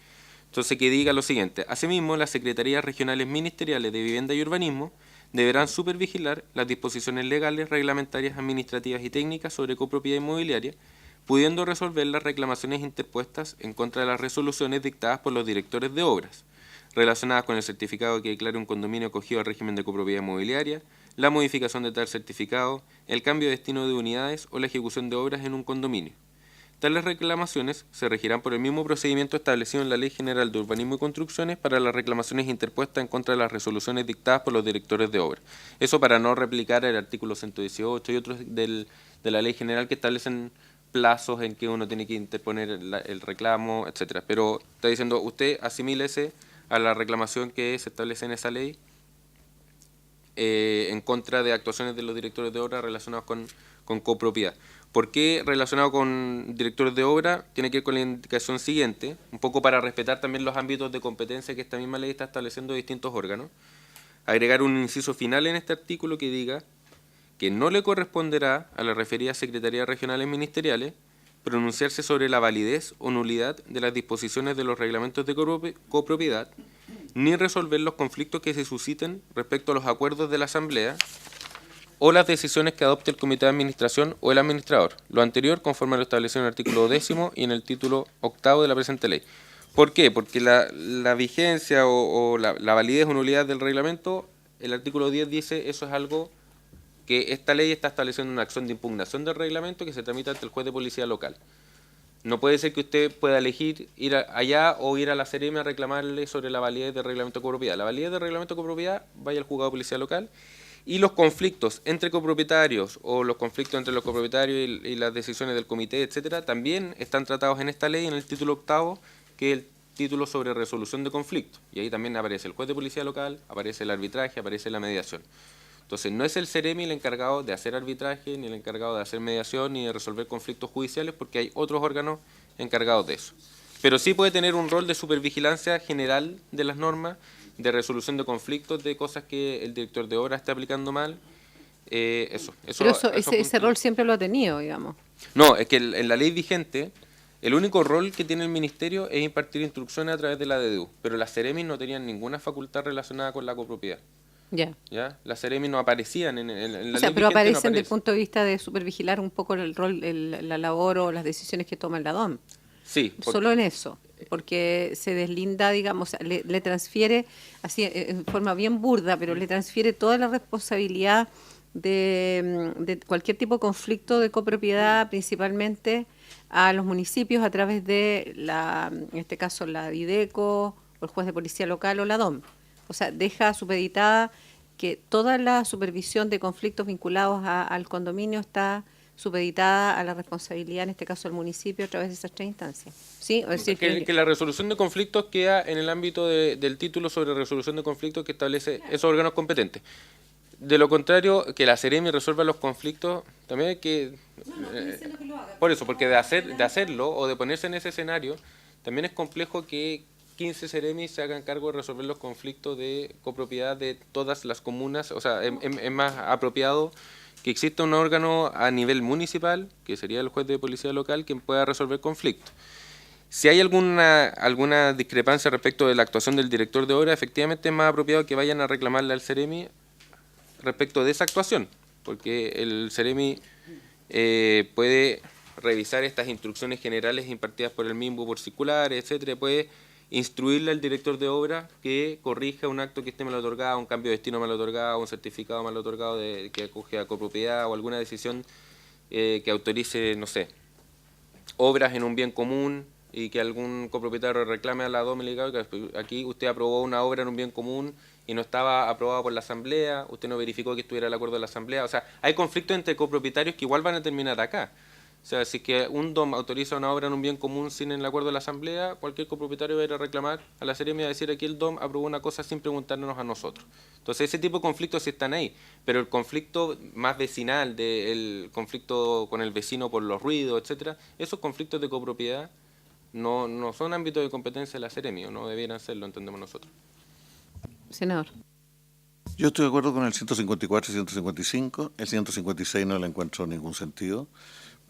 Entonces, que diga lo siguiente: asimismo, las Secretarías Regionales Ministeriales de Vivienda y Urbanismo deberán supervigilar las disposiciones legales, reglamentarias, administrativas y técnicas sobre copropiedad inmobiliaria, pudiendo resolver las reclamaciones interpuestas en contra de las resoluciones dictadas por los directores de obras, relacionadas con el certificado que declare un condominio acogido al régimen de copropiedad inmobiliaria, la modificación de tal certificado, el cambio de destino de unidades o la ejecución de obras en un condominio. Tales reclamaciones se regirán por el mismo procedimiento establecido en la Ley General de Urbanismo y Construcciones para las reclamaciones interpuestas en contra de las resoluciones dictadas por los directores de obra. Eso para no replicar el artículo 118 y otros de la Ley General que establecen plazos en que uno tiene que interponer el reclamo, etcétera. Pero está diciendo, usted asimílese a la reclamación que se establece en esa ley en contra de actuaciones de los directores de obra relacionados con copropiedad. ¿Por qué relacionado con directores de obra? Tiene que ver con la indicación siguiente, un poco para respetar también los ámbitos de competencia que esta misma ley está estableciendo distintos órganos. Agregar un inciso final en este artículo que diga que no le corresponderá a las referidas secretarías regionales ministeriales pronunciarse sobre la validez o nulidad de las disposiciones de los reglamentos de copropiedad, ni resolver los conflictos que se susciten respecto a los acuerdos de la Asamblea o las decisiones que adopte el Comité de Administración o el Administrador. Lo anterior conforme a lo establecido en el artículo 10º y en el título 8º de la presente ley. ¿Por qué? Porque la vigencia o la validez o nulidad del reglamento, el artículo 10 dice, eso es algo que esta ley está estableciendo una acción de impugnación del reglamento que se tramita ante el juez de policía local. No puede ser que usted pueda elegir ir allá o ir a la CEREMI a reclamarle sobre la validez del reglamento de copropiedad. La validez del reglamento de copropiedad vaya al juzgado de policía local Y los conflictos entre copropietarios o los conflictos entre los copropietarios y las decisiones del comité, etcétera, también están tratados en esta ley, en el título 8º, que es el título sobre resolución de conflictos. Y ahí también aparece el juez de policía local, aparece el arbitraje, aparece la mediación. Entonces, no es el CEREMI el encargado de hacer arbitraje, ni el encargado de hacer mediación, ni de resolver conflictos judiciales, porque hay otros órganos encargados de eso. Pero sí puede tener un rol de supervigilancia general de las normas, de resolución de conflictos, de cosas que el director de obra está aplicando mal. Pero ese rol siempre lo ha tenido, digamos. No, es que en la ley vigente, el único rol que tiene el ministerio es impartir instrucciones a través de la DDU, pero las CEREMI no tenían ninguna facultad relacionada con la copropiedad. Ya. Las CEREMI no aparecían en la ley. O sea, pero vigente, aparecen no aparecen. desde el punto de vista de supervigilar un poco el rol, la labor o las decisiones que toma la DOM. Sí. Solo en eso, porque se deslinda, digamos, le transfiere, así en forma bien burda, pero le transfiere toda la responsabilidad de cualquier tipo de conflicto de copropiedad, principalmente a los municipios a través de, en este caso, la Videco, o el juez de policía local o la DOM. O sea, deja supeditada que toda la supervisión de conflictos vinculados al condominio está supeditada a la responsabilidad, en este caso del municipio, a través de esas 3 instancias. ¿Sí? Es decir, que la resolución de conflictos queda en el ámbito del título sobre resolución de conflictos que establece esos órganos competentes. De lo contrario, que la CEREMI resuelva los conflictos, también hay que... por eso, porque de hacerlo o de ponerse en ese escenario, también es complejo que 15 CEREMI se hagan cargo de resolver los conflictos de copropiedad de todas las comunas. O sea, es más apropiado que exista un órgano a nivel municipal, que sería el juez de policía local, quien pueda resolver conflictos. Si hay alguna discrepancia respecto de la actuación del director de obra, efectivamente es más apropiado que vayan a reclamarle al CEREMI respecto de esa actuación, porque el CEREMI puede revisar estas instrucciones generales impartidas por el MIMBU por circulares, etcétera, puede instruirle al director de obra que corrija un acto que esté mal otorgado, un cambio de destino mal otorgado, un certificado mal otorgado que acoge a copropiedad o alguna decisión que autorice, no sé, obras en un bien común y que algún copropietario reclame a la DOM y le diga, que aquí usted aprobó una obra en un bien común y no estaba aprobada por la asamblea, usted no verificó que estuviera el acuerdo de la asamblea. O sea, hay conflictos entre copropietarios que igual van a terminar acá. O sea, si que un DOM autoriza una obra en un bien común sin el acuerdo de la asamblea, cualquier copropietario va a ir a reclamar a la CEREMI y va a decir aquí el DOM aprobó una cosa sin preguntarnos a nosotros. Entonces ese tipo de conflictos sí están ahí, pero el conflicto más vecinal, el conflicto con el vecino por los ruidos, etcétera, esos conflictos de copropiedad no son ámbitos de competencia de la CEREMI, o no debieran serlo, entendemos nosotros. Senador. Yo estoy de acuerdo con el 154 y 155, el 156 no le encuentro ningún sentido,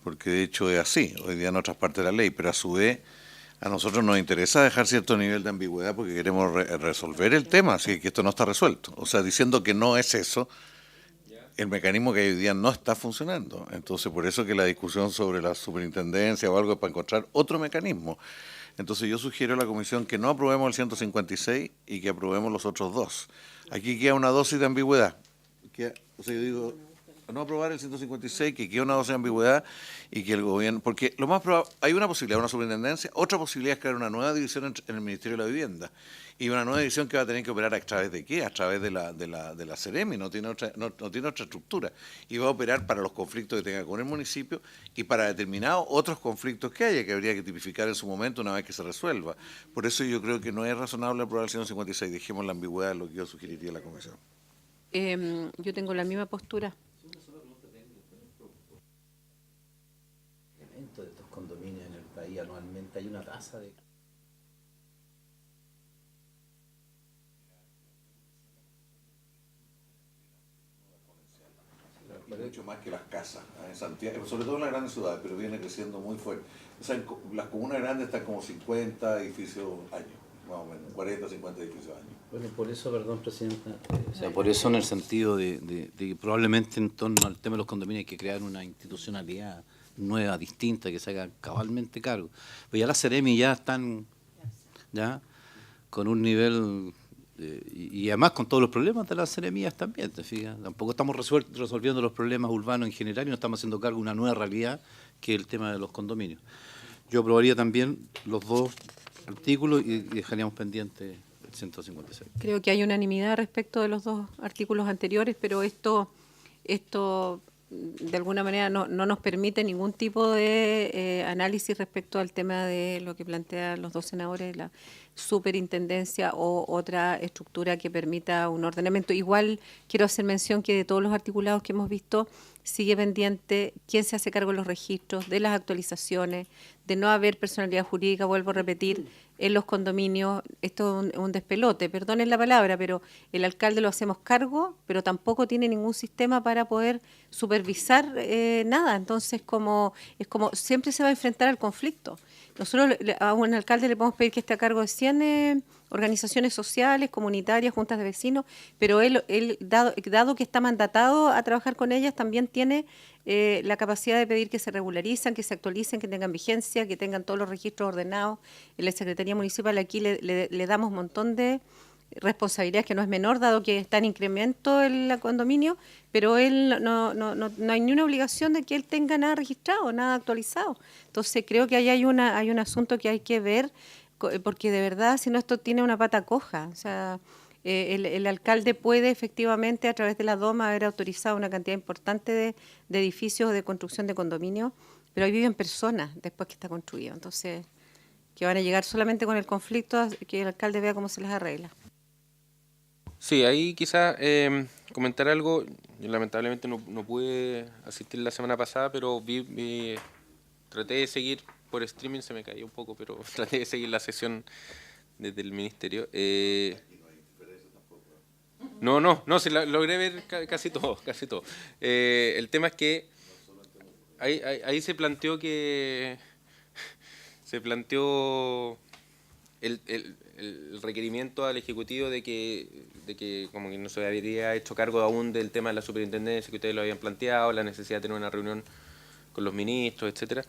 porque de hecho es así, hoy día en otras partes de la ley, pero a su vez a nosotros nos interesa dejar cierto nivel de ambigüedad porque queremos resolver el tema, así que esto no está resuelto. O sea, diciendo que no es eso, el mecanismo que hoy día no está funcionando. Entonces, por eso que la discusión sobre la superintendencia o algo es para encontrar otro mecanismo. Entonces, yo sugiero a la comisión que no aprobemos el 156 y que aprobemos los otros dos. Aquí queda una dosis de ambigüedad. O sea, yo digo, no aprobar el 156, que quede una dosis de ambigüedad y que el gobierno... Porque lo más probable, hay una posibilidad, una superintendencia, otra posibilidad es crear una nueva división en el Ministerio de la Vivienda. Y una nueva división que va a tener que operar a través de ¿qué? A través de la CEREMI, no tiene otra estructura. Y va a operar para los conflictos que tenga con el municipio y para determinados otros conflictos que haya, que habría que tipificar en su momento una vez que se resuelva. Por eso yo creo que no es razonable aprobar el 156, dejemos la ambigüedad de lo que yo sugeriría a la comisión. Yo tengo la misma postura. De estos condominios en el país anualmente hay una tasa de... Mucho más que las casas en Santiago, sobre todo en las grandes ciudades, pero viene creciendo muy fuerte. O sea, las comunas grandes están como 50 edificios años, más o menos, 40, 50 edificios años. Bueno, por eso, perdón, Presidenta, o sea, por eso en el sentido de que probablemente en torno al tema de los condominios hay que crear una institucionalidad nueva, distinta, que se haga cabalmente cargo. Pues ya las CEREMI ya están con un nivel, y además con todos los problemas de las CEREMIas también, ¿te fijas? Tampoco estamos resolviendo los problemas urbanos en general y no estamos haciendo cargo de una nueva realidad que es el tema de los condominios. Yo aprobaría también los dos artículos y dejaríamos pendiente 156. Creo que hay unanimidad respecto de los dos artículos anteriores, pero esto de alguna manera no nos permite ningún tipo de análisis respecto al tema de lo que plantean los dos senadores, la superintendencia o otra estructura que permita un ordenamiento. Igual quiero hacer mención que de todos los articulados que hemos visto sigue pendiente quién se hace cargo de los registros, de las actualizaciones, de no haber personalidad jurídica, vuelvo a repetir, en los condominios. Esto es un despelote, perdonen la palabra, pero el alcalde lo hacemos cargo, pero tampoco tiene ningún sistema para poder supervisar nada. Entonces, es como siempre se va a enfrentar al conflicto. Nosotros a un alcalde le podemos pedir que esté a cargo de 100 organizaciones sociales, comunitarias, juntas de vecinos, pero él dado que está mandatado a trabajar con ellas, también tiene la capacidad de pedir que se regularicen, que se actualicen, que tengan vigencia, que tengan todos los registros ordenados. En la Secretaría Municipal aquí le damos un montón de responsabilidades que no es menor, dado que está en incremento el condominio, pero él no hay ni una obligación de que él tenga nada registrado, nada actualizado. Entonces creo que ahí hay un asunto que hay que ver, porque de verdad, si no, esto tiene una pata coja. O sea, el alcalde puede efectivamente, a través de la DOMA, haber autorizado una cantidad importante de edificios de construcción de condominios, pero ahí viven personas después que está construido. Entonces, que van a llegar solamente con el conflicto, que el alcalde vea cómo se les arregla. Sí, ahí quizás comentar algo. Yo lamentablemente no pude asistir la semana pasada, pero traté de seguir por streaming, se me cayó un poco, pero traté de seguir la sesión desde el ministerio. No, sí, logré ver casi todo. El tema es que ahí se planteó el requerimiento al Ejecutivo de que como que no se había hecho cargo aún del tema de la superintendencia, que ustedes lo habían planteado, la necesidad de tener una reunión con los ministros, etcétera.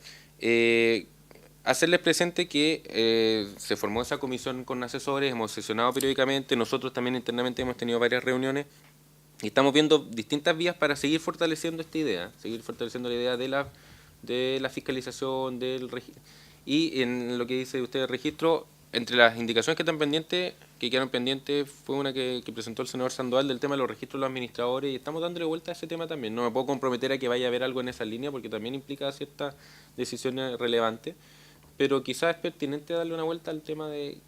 Hacerles presente que se formó esa comisión con asesores, hemos sesionado periódicamente, nosotros también internamente hemos tenido varias reuniones y estamos viendo distintas vías para seguir fortaleciendo esta idea, seguir fortaleciendo la idea de la fiscalización, y en lo que dice usted el registro. Entre las indicaciones que quedaron pendientes, fue una que presentó el senador Sandoval del tema de los registros de los administradores, y estamos dándole vuelta a ese tema también. No me puedo comprometer a que vaya a haber algo en esa línea, porque también implica ciertas decisiones relevantes, pero quizás es pertinente darle una vuelta al tema de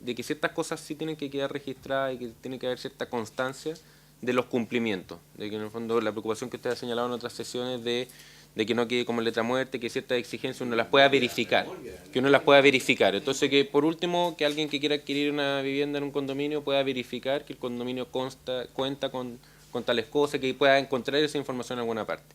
que ciertas cosas sí tienen que quedar registradas y que tiene que haber cierta constancia de los cumplimientos, de que en el fondo la preocupación que usted ha señalado en otras sesiones de que no quede como letra muerte, que ciertas exigencias uno las pueda verificar, Entonces, que por último, que alguien que quiera adquirir una vivienda en un condominio pueda verificar que el condominio cuenta con tales cosas, que pueda encontrar esa información en alguna parte.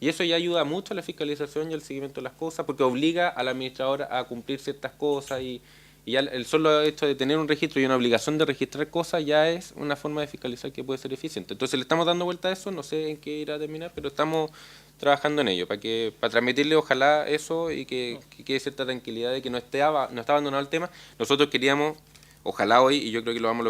Y eso ya ayuda mucho a la fiscalización y al seguimiento de las cosas, porque obliga al administrador a cumplir ciertas cosas, y ya el solo hecho de tener un registro y una obligación de registrar cosas ya es una forma de fiscalizar que puede ser eficiente. Entonces le estamos dando vuelta a eso, no sé en qué irá a terminar, pero estamos trabajando en ello, para transmitirle ojalá eso y que quede cierta tranquilidad de que no está abandonado el tema. Nosotros queríamos, ojalá hoy, y yo creo que lo vamos a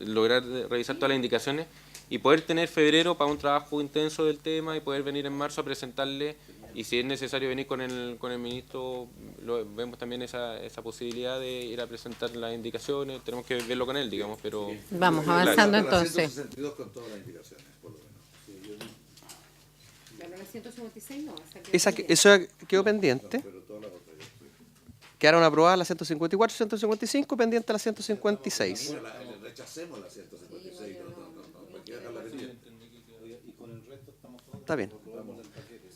lograr revisar todas las indicaciones y poder tener febrero para un trabajo intenso del tema y poder venir en marzo a presentarle, y si es necesario venir con el ministro, vemos también esa posibilidad de ir a presentar las indicaciones, tenemos que verlo con él, digamos, pero... Vamos avanzando entonces. 162 con todas las indicaciones, por lo menos. Bueno, la 156 no, Eso quedó pendiente. Quedaron aprobadas la 154 y 155, pendiente la 156. Rechacemos la 156. Está bien.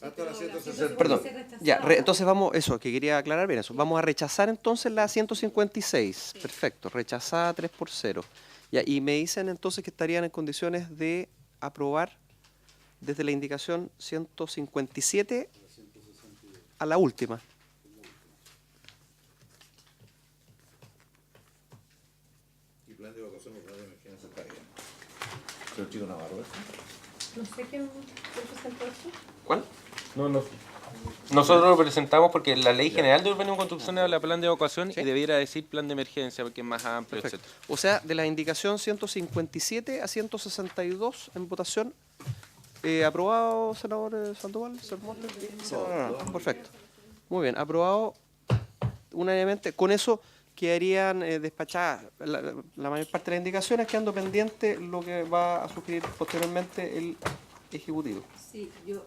Hasta la 160. Perdón. Ya, entonces vamos, eso, que quería aclarar bien eso. Vamos a rechazar entonces la 156. Perfecto, rechazada 3-0. Ya, y me dicen entonces que estarían en condiciones de aprobar desde la indicación 157 a la última. Y plan de evacuación y plan de emergencia está bien. Pero Chico Navarro, No sé quién presentó eso. ¿Cuál? No. Nosotros lo presentamos porque la Ley General de Urbanismo y Construcción habla de plan de evacuación, ¿sí? Y debiera decir plan de emergencia porque es más amplio, etc. O sea, de la indicación 157 a 162 en votación. ¿Aprobado, senador Sandoval? Perfecto. Muy bien, aprobado unánimemente. Con eso quedarían despachadas la mayor parte de las indicaciones, quedando pendiente lo que va a sugerir posteriormente el Ejecutivo. Sí, yo...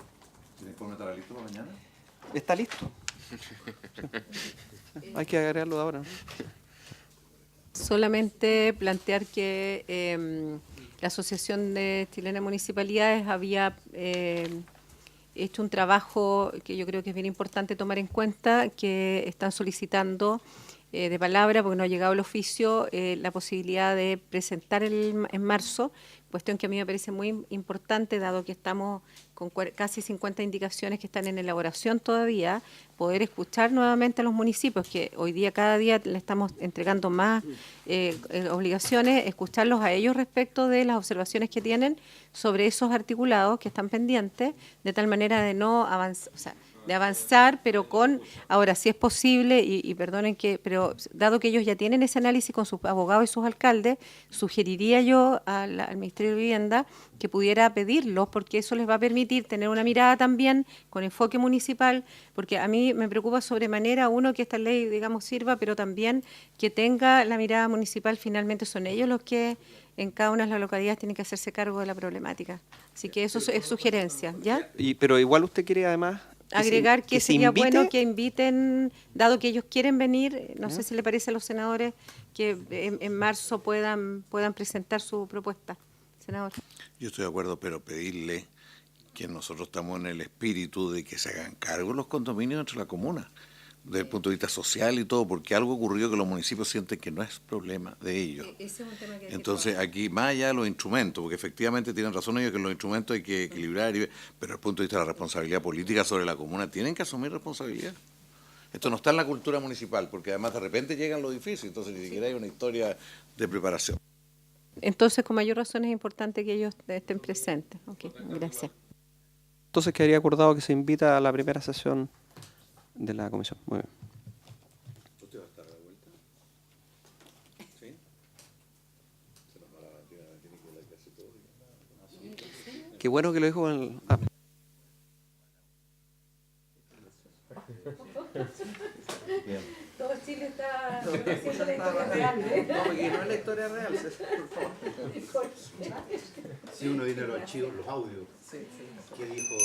¿El informe estará listo para mañana? Está listo. Hay que agregarlo de ahora. Solamente plantear que la Asociación de Chilena de Municipalidades había hecho un trabajo que yo creo que es bien importante tomar en cuenta, que están solicitando de palabra, porque no ha llegado el oficio, la posibilidad de presentar en marzo, cuestión que a mí me parece muy importante, dado que estamos con casi 50 indicaciones que están en elaboración todavía, poder escuchar nuevamente a los municipios, que hoy día, cada día le estamos entregando más obligaciones, escucharlos a ellos respecto de las observaciones que tienen sobre esos articulados que están pendientes, de tal manera de no avanzar, o sea, de avanzar, pero con, ahora si es posible, y perdonen que, pero dado que ellos ya tienen ese análisis con sus abogados y sus alcaldes, sugeriría yo al Ministerio de Vivienda que pudiera pedirlos, porque eso les va a permitir tener una mirada también con enfoque municipal, porque a mí me preocupa sobremanera, uno, que esta ley, digamos, sirva, pero también que tenga la mirada municipal. Finalmente son ellos los que en cada una de las localidades tienen que hacerse cargo de la problemática. Así que eso es sugerencia, ¿ya? Pero igual usted quiere además agregar que se sería invite. bueno que inviten, dado que ellos quieren venir, no sé si le parece a los senadores, que en marzo puedan presentar su propuesta. Senador. Yo estoy de acuerdo, pero pedirle que nosotros estamos en el espíritu de que se hagan cargo los condominios dentro de la comuna, desde el punto de vista social y todo, porque algo ocurrió que los municipios sienten que no es problema de ellos. Ese es un tema que Entonces, aquí, más allá de los instrumentos, porque efectivamente tienen razón ellos que los instrumentos hay que equilibrar, pero desde el punto de vista de la responsabilidad política sobre la comuna, tienen que asumir responsabilidad. Esto no está en la cultura municipal, porque además de repente llegan los difíciles, entonces ni siquiera hay una historia de preparación. Entonces, con mayor razón es importante que ellos estén presentes. Ok, gracias. Entonces quedaría acordado que se invita a la primera sesión de la comisión. Muy bien. ¿Usted va a estar a la vuelta? ¿Sí? Se nos va a tiene que la casi todo. Qué bueno que lo dijo en el... Todo Chile está haciendo la historia real. No, porque no es la historia real, por favor. Si uno viene a los archivos, los audios, ¿qué dijo?